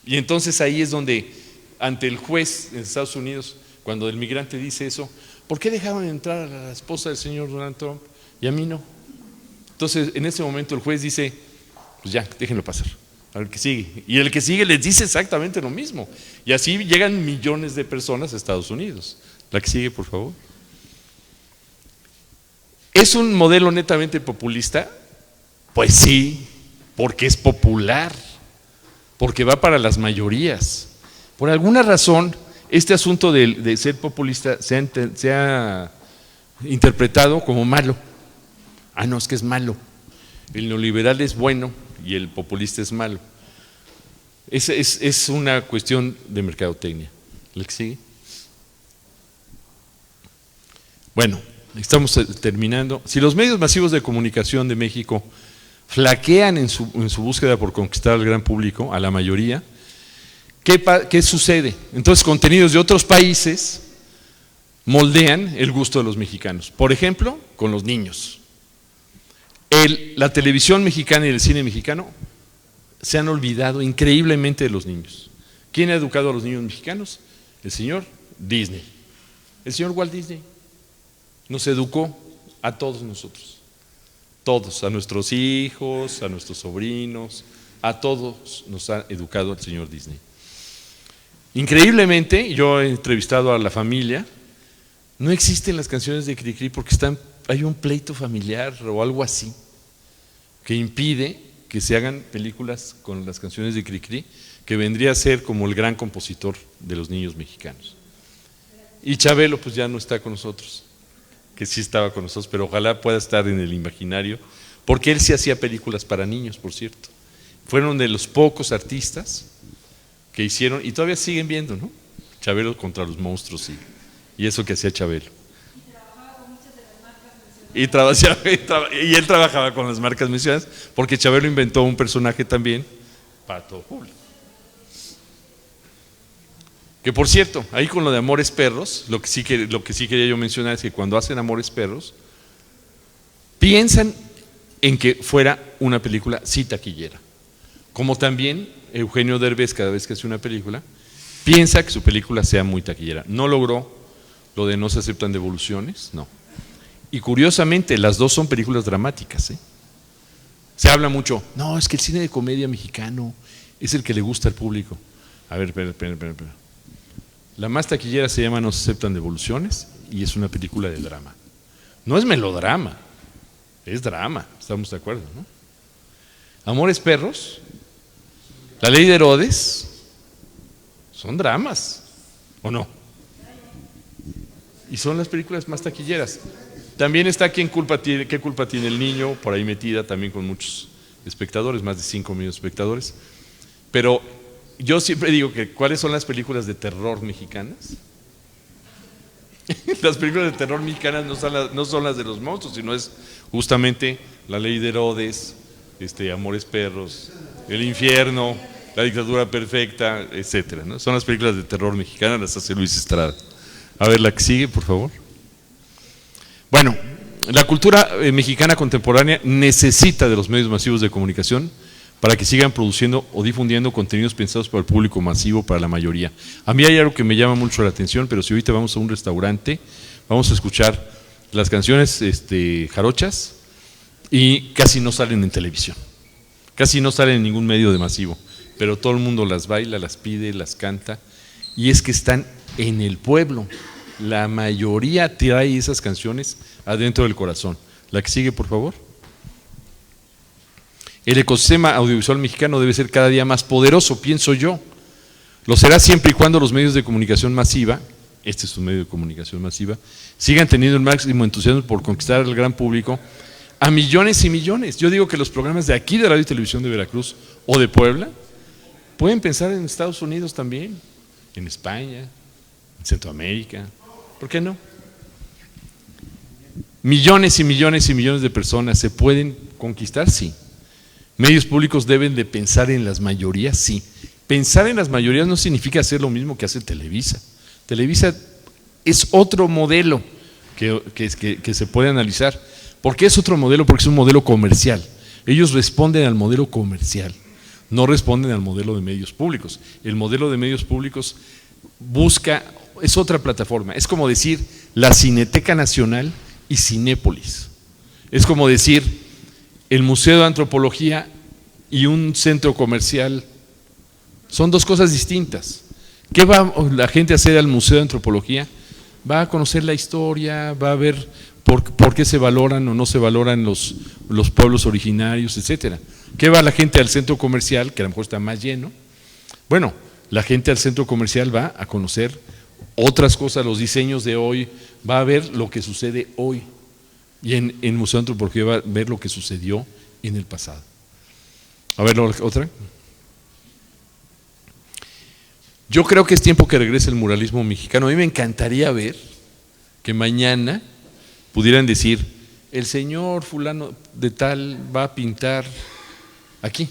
Y entonces ahí es donde, ante el juez en Estados Unidos, cuando el migrante dice eso, ¿por qué dejaron entrar a la esposa del señor Donald Trump y a mí no? Entonces en ese momento el juez dice, pues ya, déjenlo pasar, a ver qué sigue. Y el que sigue les dice exactamente lo mismo. Y así llegan millones de personas a Estados Unidos. La que sigue, por favor. ¿Es un modelo netamente populista? Pues sí, porque es popular, porque va para las mayorías. Por alguna razón, este asunto de ser populista se ha interpretado como malo. No, es que es malo. El neoliberal es bueno y el populista es malo. Es una cuestión de mercadotecnia. ¿La que sigue? Bueno, estamos terminando. Si los medios masivos de comunicación de México flaquean en su búsqueda por conquistar al gran público, a la mayoría, ¿qué sucede? Entonces contenidos de otros países moldean el gusto de los mexicanos. Por ejemplo, con los niños. La televisión mexicana y el cine mexicano se han olvidado increíblemente de los niños. ¿Quién ha educado a los niños mexicanos? El señor Disney. El señor Walt Disney nos educó a todos nosotros. Todos, a nuestros hijos, a nuestros sobrinos, a todos nos ha educado el señor Disney. Increíblemente, yo he entrevistado a la familia, no existen las canciones de Cricri porque hay un pleito familiar o algo así que impide que se hagan películas con las canciones de Cricri, que vendría a ser como el gran compositor de los niños mexicanos. Y Chabelo pues ya no está con nosotros, que sí estaba con nosotros, pero ojalá pueda estar en el imaginario, porque él sí hacía películas para niños, por cierto. Fueron de los pocos artistas que hicieron, y todavía siguen viendo, ¿no? Chabelo contra los monstruos y eso que hacía Chabelo. Y él trabajaba con las marcas mencionadas, porque Chabelo inventó un personaje también, Pato Julio. Que por cierto, ahí con lo de Amores Perros, lo que sí quería yo mencionar es que cuando hacen Amores Perros, piensan en que fuera una película sí taquillera. Como también Eugenio Derbez, cada vez que hace una película, piensa que su película sea muy taquillera. No logró lo de No se aceptan devoluciones, no. Y curiosamente, las dos son películas dramáticas, ¿eh? Se habla mucho, no, es que el cine de comedia mexicano es el que le gusta al público. A ver, espera. La más taquillera se llama No se aceptan devoluciones y es una película de drama. No es melodrama, es drama, estamos de acuerdo, ¿no? Amores Perros, La Ley de Herodes, son dramas, ¿o no? Y son las películas más taquilleras. También está ¿Qué culpa tiene el niño? Por ahí metida también con muchos espectadores, más de 5 millones de espectadores. Pero yo siempre digo que ¿cuáles son las películas de terror mexicanas? Las películas de terror mexicanas no son las de los monstruos, sino es justamente La Ley de Herodes, Amores Perros, El Infierno, La Dictadura Perfecta, etcétera, ¿no? Son las películas de terror mexicanas, las hace Luis Estrada. A ver, la que sigue, por favor. Bueno, la cultura mexicana contemporánea necesita de los medios masivos de comunicación para que sigan produciendo o difundiendo contenidos pensados para el público masivo, para la mayoría. A mí hay algo que me llama mucho la atención, pero si ahorita vamos a un restaurante, vamos a escuchar las canciones jarochas y casi no salen en televisión, casi no salen en ningún medio de masivo, pero todo el mundo las baila, las pide, las canta, y es que están en el pueblo. La mayoría trae esas canciones adentro del corazón. La que sigue, por favor. El ecosistema audiovisual mexicano debe ser cada día más poderoso, pienso yo. Lo será siempre y cuando los medios de comunicación masiva, este es un medio de comunicación masiva, sigan teniendo el máximo entusiasmo por conquistar al gran público a millones y millones. Yo digo que los programas de aquí de Radio y Televisión de Veracruz o de Puebla pueden pensar en Estados Unidos también, en España, en Centroamérica. ¿Por qué no? Millones y millones y millones de personas se pueden conquistar, sí. Medios públicos deben de pensar en las mayorías, sí. Pensar en las mayorías no significa hacer lo mismo que hace Televisa. Televisa es otro modelo que se puede analizar. ¿Por qué es otro modelo? Porque es un modelo comercial. Ellos responden al modelo comercial, no responden al modelo de medios públicos. El modelo de medios públicos es otra plataforma. Es como decir la Cineteca Nacional y Cinépolis. Es como decir el Museo de Antropología y un centro comercial. Son dos cosas distintas. ¿Qué va la gente a hacer al Museo de Antropología? Va a conocer la historia, va a ver por qué se valoran o no se valoran los pueblos originarios, etcétera. ¿Qué va la gente al centro comercial, que a lo mejor está más lleno? Bueno, la gente al centro comercial va a conocer otras cosas, los diseños de hoy, va a ver lo que sucede hoy. Y en el Museo de Antropología va a ver lo que sucedió en el pasado. A ver, otra. Yo creo que es tiempo que regrese el muralismo mexicano. A mí me encantaría ver que mañana pudieran decir, el señor fulano de tal va a pintar aquí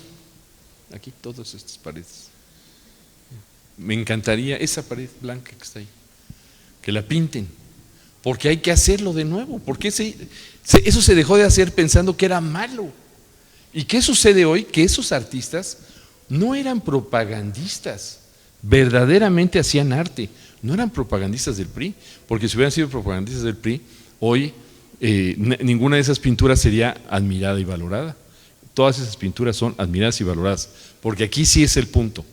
todas estas paredes. Me encantaría esa pared blanca que está ahí, que la pinten, porque hay que hacerlo de nuevo, porque eso se dejó de hacer pensando que era malo. ¿Y qué sucede hoy? Que esos artistas no eran propagandistas, verdaderamente hacían arte, no eran propagandistas del PRI, porque si hubieran sido propagandistas del PRI, hoy ninguna de esas pinturas sería admirada y valorada. Todas esas pinturas son admiradas y valoradas, porque aquí sí es el punto.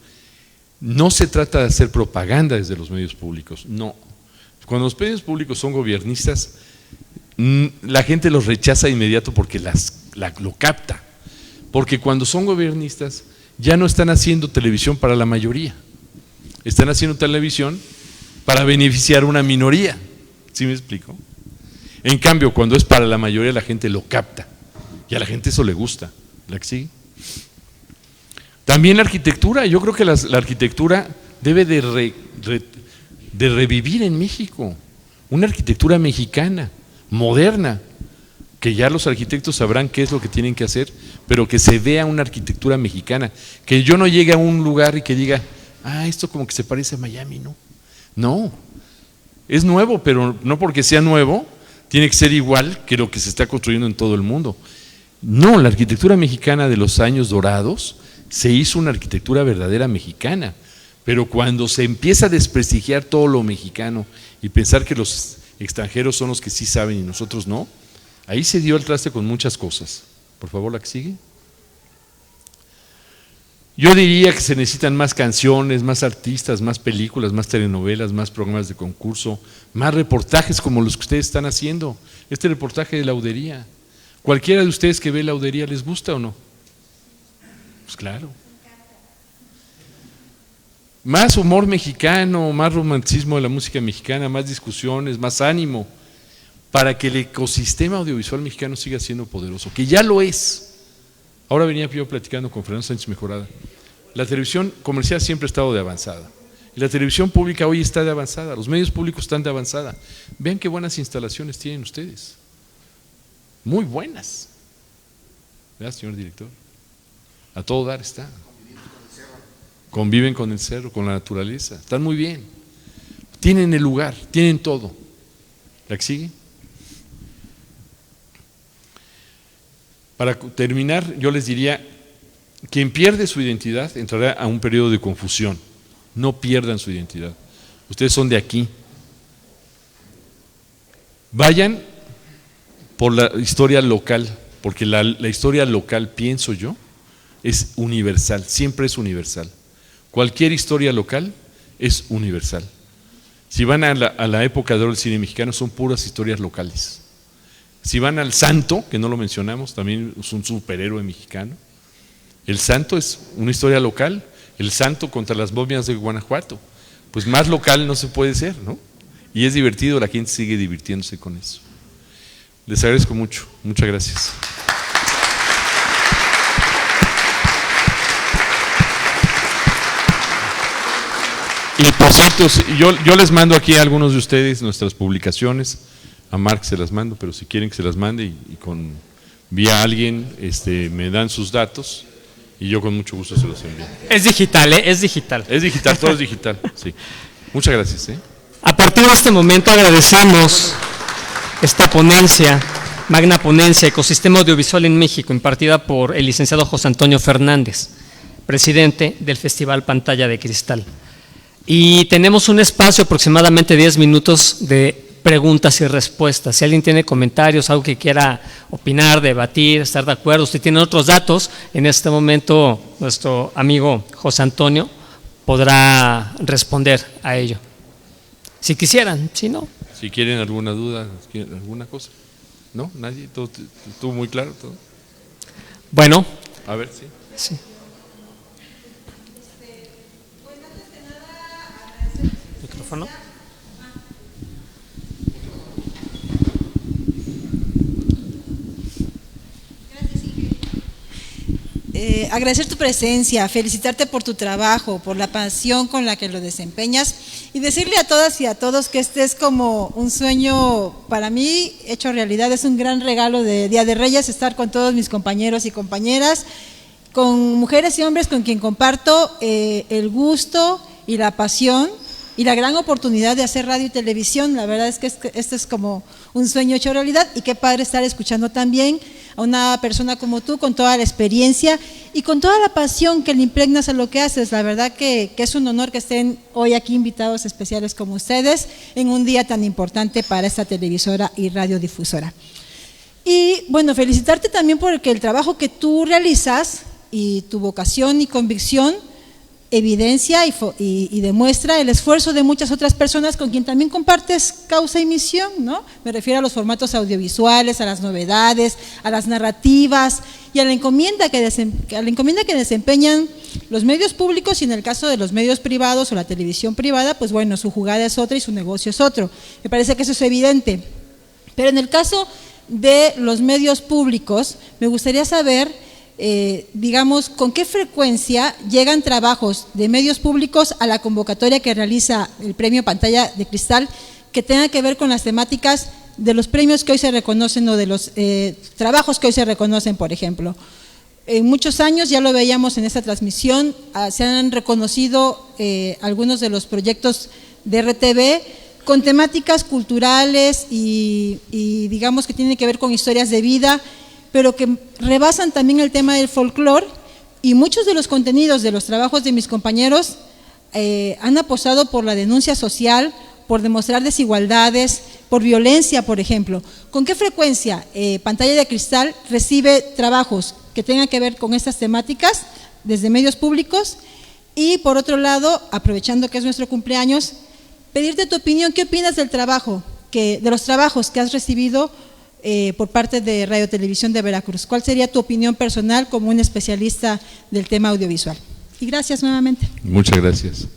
No se trata de hacer propaganda desde los medios públicos, no. Cuando los medios públicos son gobiernistas, la gente los rechaza de inmediato porque lo capta. Porque cuando son gobiernistas ya no están haciendo televisión para la mayoría, están haciendo televisión para beneficiar a una minoría. ¿Sí me explico? En cambio, cuando es para la mayoría, la gente lo capta y a la gente eso le gusta. ¿La que sigue? También la arquitectura. Yo creo que la arquitectura debe de revivir en México, una arquitectura mexicana, moderna, que ya los arquitectos sabrán qué es lo que tienen que hacer, pero que se vea una arquitectura mexicana, que yo no llegue a un lugar y que diga, esto como que se parece a Miami, ¿no? No, es nuevo, pero no porque sea nuevo tiene que ser igual que lo que se está construyendo en todo el mundo. No, la arquitectura mexicana de los años dorados se hizo una arquitectura verdadera mexicana, pero cuando se empieza a desprestigiar todo lo mexicano y pensar que los extranjeros son los que sí saben y nosotros no, ahí se dio el traste con muchas cosas. Por favor, la que sigue. Yo diría que se necesitan más canciones, más artistas, más películas, más telenovelas, más programas de concurso, más reportajes como los que ustedes están haciendo. Este reportaje de Laudería. ¿Cualquiera de ustedes que ve Laudería les gusta o no? Pues claro. Más humor mexicano, más romanticismo de la música mexicana, más discusiones, más ánimo, para que el ecosistema audiovisual mexicano siga siendo poderoso, que ya lo es. Ahora venía yo platicando con Fernando Sánchez Mejorada. La televisión comercial siempre ha estado de avanzada. Y la televisión pública hoy está de avanzada. Los medios públicos están de avanzada. Vean qué buenas instalaciones tienen ustedes. Muy buenas. ¿Verdad, señor director? A todo dar está. Conviven con el cerro, con la naturaleza. Están muy bien. Tienen el lugar, tienen todo. ¿La que sigue? Para terminar, yo les diría, quien pierde su identidad entrará a un periodo de confusión. No pierdan su identidad. Ustedes son de aquí. Vayan por la historia local, porque la historia local, pienso yo, es universal, siempre es universal. Cualquier historia local es universal. Si van a la época de oro del cine mexicano, son puras historias locales. Si van al Santo, que no lo mencionamos, también es un superhéroe mexicano. El Santo es una historia local, el Santo contra las momias de Guanajuato. Pues más local no se puede ser, ¿no? Y es divertido, la gente sigue divirtiéndose con eso. Les agradezco mucho, muchas gracias. Y por cierto, yo les mando aquí a algunos de ustedes nuestras publicaciones. A Marc se las mando, pero si quieren que se las mande y con vía alguien me dan sus datos y yo con mucho gusto se los envío. Es digital, ¿eh? Es digital. Es digital, todo es digital, sí. Muchas gracias. A partir de este momento agradecemos esta ponencia, magna ponencia, Ecosistema Audiovisual en México, impartida por el licenciado José Antonio Fernández, presidente del Festival Pantalla de Cristal. Y tenemos un espacio, aproximadamente 10 minutos de preguntas y respuestas. Si alguien tiene comentarios, algo que quiera opinar, debatir, estar de acuerdo, usted tiene otros datos, en este momento nuestro amigo José Antonio podrá responder a ello. Si quisieran, si no. Si quieren alguna duda, alguna cosa. ¿No? ¿Nadie? ¿Todo estuvo muy claro? ¿Todo? Bueno. A ver, sí. Sí. ¿Micrófono? Agradecer tu presencia, felicitarte por tu trabajo, por la pasión con la que lo desempeñas y decirle a todas y a todos que este es como un sueño para mí hecho realidad. Es un gran regalo de Día de Reyes estar con todos mis compañeros y compañeras, con mujeres y hombres con quien comparto el gusto y la pasión y la gran oportunidad de hacer radio y televisión. La verdad es que este es como un sueño hecho realidad y qué padre estar escuchando también a una persona como tú con toda la experiencia y con toda la pasión que le impregnas a lo que haces. La verdad que es un honor que estén hoy aquí invitados especiales como ustedes en un día tan importante para esta televisora y radiodifusora. Y bueno, felicitarte también porque el trabajo que tú realizas y tu vocación y convicción evidencia y demuestra el esfuerzo de muchas otras personas con quien también compartes causa y misión, ¿no? Me refiero a los formatos audiovisuales, a las novedades, a las narrativas y a la encomienda que desempeñan los medios públicos, y en el caso de los medios privados o la televisión privada, pues bueno, su jugada es otra y su negocio es otro. Me parece que eso es evidente. Pero en el caso de los medios públicos, me gustaría saber digamos, ¿con qué frecuencia llegan trabajos de medios públicos a la convocatoria que realiza el Premio Pantalla de Cristal que tenga que ver con las temáticas de los premios que hoy se reconocen o de los trabajos que hoy se reconocen, por ejemplo? En muchos años, ya lo veíamos en esta transmisión, se han reconocido algunos de los proyectos de RTV con temáticas culturales y digamos que tienen que ver con historias de vida, pero que rebasan también el tema del folclore, y muchos de los contenidos de los trabajos de mis compañeros han apostado por la denuncia social, por demostrar desigualdades, por violencia, por ejemplo. ¿Con qué frecuencia Pantalla de Cristal recibe trabajos que tengan que ver con estas temáticas desde medios públicos? Y por otro lado, aprovechando que es nuestro cumpleaños, pedirte tu opinión. ¿Qué opinas del trabajo, de los trabajos que has recibido por parte de Radio Televisión de Veracruz? ¿Cuál sería tu opinión personal como un especialista del tema audiovisual? Y gracias nuevamente. Muchas gracias.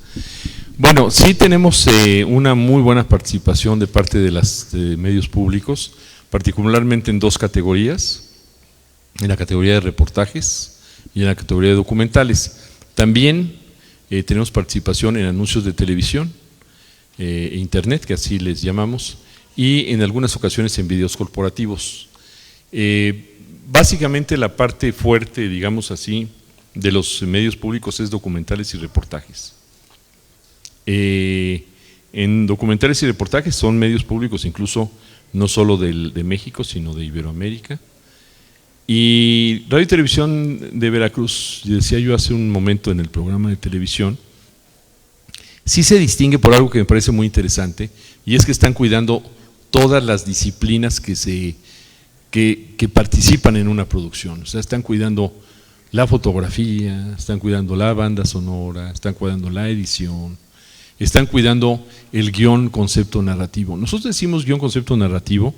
Bueno, sí tenemos una muy buena participación de parte de los medios públicos, particularmente en dos categorías, en la categoría de reportajes y en la categoría de documentales. También tenemos participación en anuncios de televisión, internet, que así les llamamos, y en algunas ocasiones en videos corporativos. Básicamente la parte fuerte, digamos así, de los medios públicos es documentales y reportajes. En documentales y reportajes son medios públicos incluso no solo de México, sino de Iberoamérica. Y Radio y Televisión de Veracruz, decía yo hace un momento en el programa de televisión, sí se distingue por algo que me parece muy interesante, y es que están cuidando todas las disciplinas que participan en una producción. O sea, están cuidando la fotografía, están cuidando la banda sonora, están cuidando la edición, están cuidando el guión, concepto narrativo. Nosotros decimos guión, concepto narrativo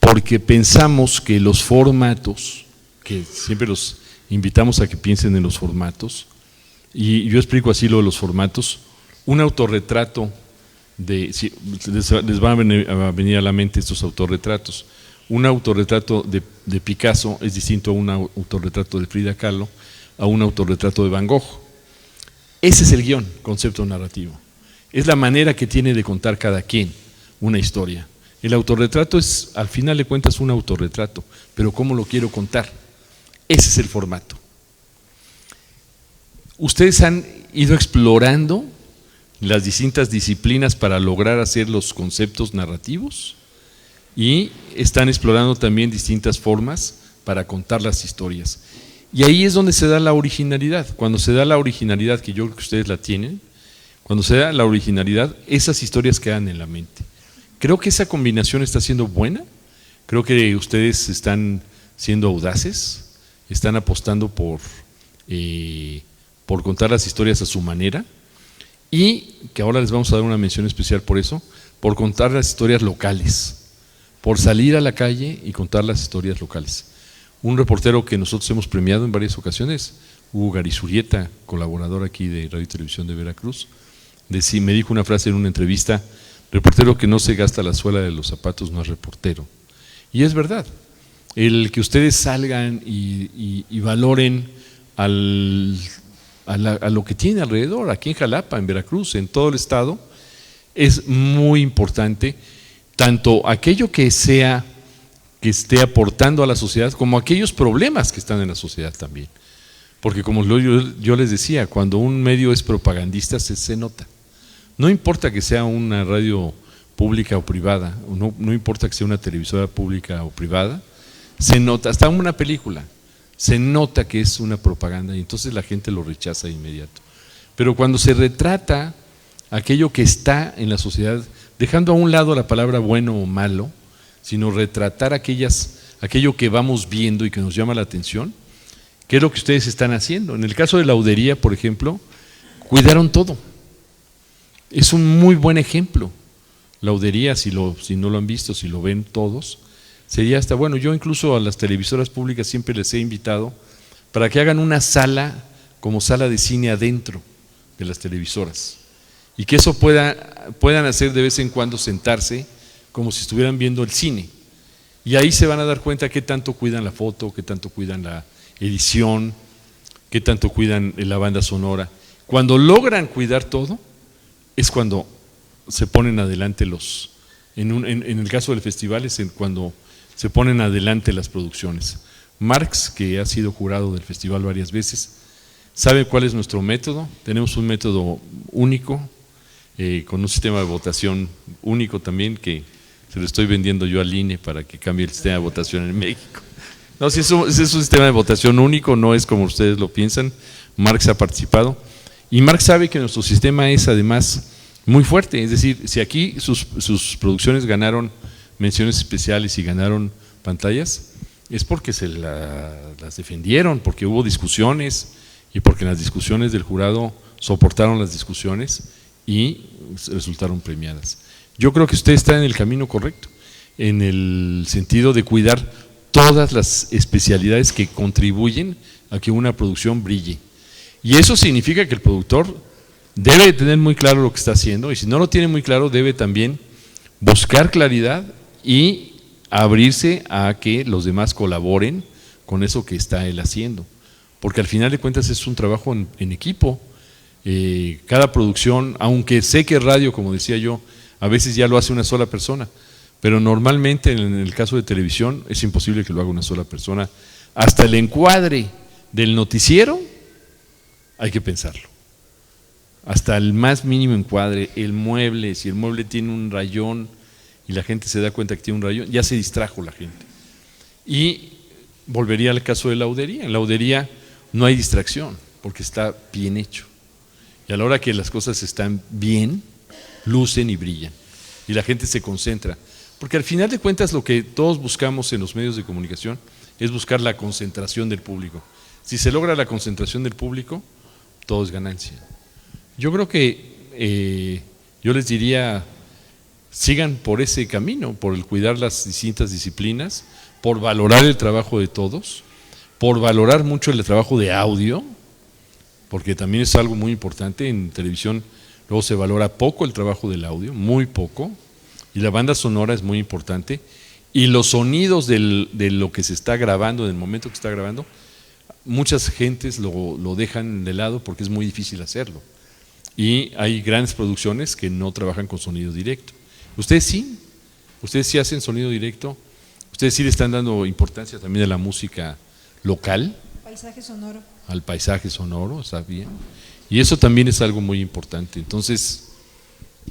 porque pensamos que los formatos, que siempre los invitamos a que piensen en los formatos, y yo explico así lo de los formatos. Un autorretrato les van a venir a la mente estos autorretratos. Un autorretrato de Picasso es distinto a un autorretrato de Frida Kahlo, a un autorretrato de Van Gogh. Ese es el guión, concepto narrativo. Es la manera que tiene de contar cada quien una historia. El autorretrato es, al final de cuentas, un autorretrato, pero ¿cómo lo quiero contar? Ese es el formato. Ustedes han ido explorando las distintas disciplinas para lograr hacer los conceptos narrativos y están explorando también distintas formas para contar las historias. Y ahí es donde se da la originalidad. Cuando se da la originalidad, que yo creo que ustedes la tienen, cuando se da la originalidad, esas historias quedan en la mente. Creo que esa combinación está siendo buena, creo que ustedes están siendo audaces, están apostando por contar las historias a su manera, y que ahora les vamos a dar una mención especial por eso, por contar las historias locales, por salir a la calle y contar las historias locales. Un reportero que nosotros hemos premiado en varias ocasiones, Hugo Garizurieta, colaborador aquí de Radio y Televisión de Veracruz, me dijo una frase en una entrevista: reportero que no se gasta la suela de los zapatos no es reportero. Y es verdad, el que ustedes salgan y valoren a lo que tiene alrededor, aquí en Jalapa, en Veracruz, en todo el estado, es muy importante, tanto aquello que esté aportando a la sociedad, como aquellos problemas que están en la sociedad también. Porque como yo les decía, cuando un medio es propagandista se nota. No importa que sea una radio pública o privada, no importa que sea una televisora pública o privada, se nota, hasta una película, se nota que es una propaganda y entonces la gente lo rechaza de inmediato. Pero cuando se retrata aquello que está en la sociedad, dejando a un lado la palabra bueno o malo, sino retratar aquello que vamos viendo y que nos llama la atención, ¿qué es lo que ustedes están haciendo? En el caso de Laudería, por ejemplo, cuidaron todo. Es un muy buen ejemplo. Laudería, si no lo han visto, si lo ven todos, sería hasta bueno. Yo incluso a las televisoras públicas siempre les he invitado para que hagan una sala como sala de cine adentro de las televisoras y que eso puedan hacer de vez en cuando, sentarse como si estuvieran viendo el cine, y ahí se van a dar cuenta qué tanto cuidan la foto, qué tanto cuidan la edición, qué tanto cuidan la banda sonora. Cuando logran cuidar todo es cuando se ponen adelante en el caso del festival es cuando se ponen adelante las producciones. Marx, que ha sido jurado del festival varias veces, sabe cuál es nuestro método. Tenemos un método único, con un sistema de votación único también, que se lo estoy vendiendo yo al INE para que cambie el sistema de votación en México. No, si es un sistema de votación único, no es como ustedes lo piensan. Marx ha participado y Marx sabe que nuestro sistema es además muy fuerte, es decir, si aquí sus producciones ganaron menciones especiales y ganaron pantallas, es porque las defendieron, porque hubo discusiones y porque en las discusiones del jurado soportaron las discusiones y resultaron premiadas. Yo creo que usted está en el camino correcto, en el sentido de cuidar todas las especialidades que contribuyen a que una producción brille. Y eso significa que el productor debe tener muy claro lo que está haciendo, y si no lo tiene muy claro, debe también buscar claridad y abrirse a que los demás colaboren con eso que está él haciendo, porque al final de cuentas es un trabajo en equipo. Cada producción, aunque sé que radio, como decía yo, a veces ya lo hace una sola persona, pero normalmente en el caso de televisión es imposible que lo haga una sola persona. Hasta el encuadre del noticiero hay que pensarlo, hasta el más mínimo encuadre, el mueble, si el mueble tiene un rayón y la gente se da cuenta que tiene un rayón, ya se distrajo la gente. Y volvería al caso de laudería. En laudería no hay distracción porque está bien hecho, y a la hora que las cosas están bien, lucen y brillan y la gente se concentra, porque al final de cuentas lo que todos buscamos en los medios de comunicación es buscar la concentración del público. Si se logra la concentración del público, todo es ganancia. Yo creo que yo les diría, sigan por ese camino, por el cuidar las distintas disciplinas, por valorar el trabajo de todos, por valorar mucho el trabajo de audio, porque también es algo muy importante. En televisión luego se valora poco el trabajo del audio, muy poco, y la banda sonora es muy importante, y los sonidos de lo que se está grabando, en el momento que está grabando, muchas gentes lo dejan de lado porque es muy difícil hacerlo, y hay grandes producciones que no trabajan con sonido directo. Ustedes sí hacen sonido directo, ustedes sí le están dando importancia también a la música local, Paisaje sonoro. al paisaje sonoro, está bien, y eso también es algo muy importante. Entonces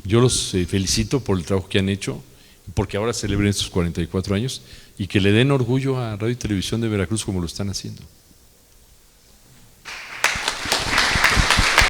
yo los felicito por el trabajo que han hecho, porque ahora celebren estos 44 años y que le den orgullo a Radio y Televisión de Veracruz como lo están haciendo.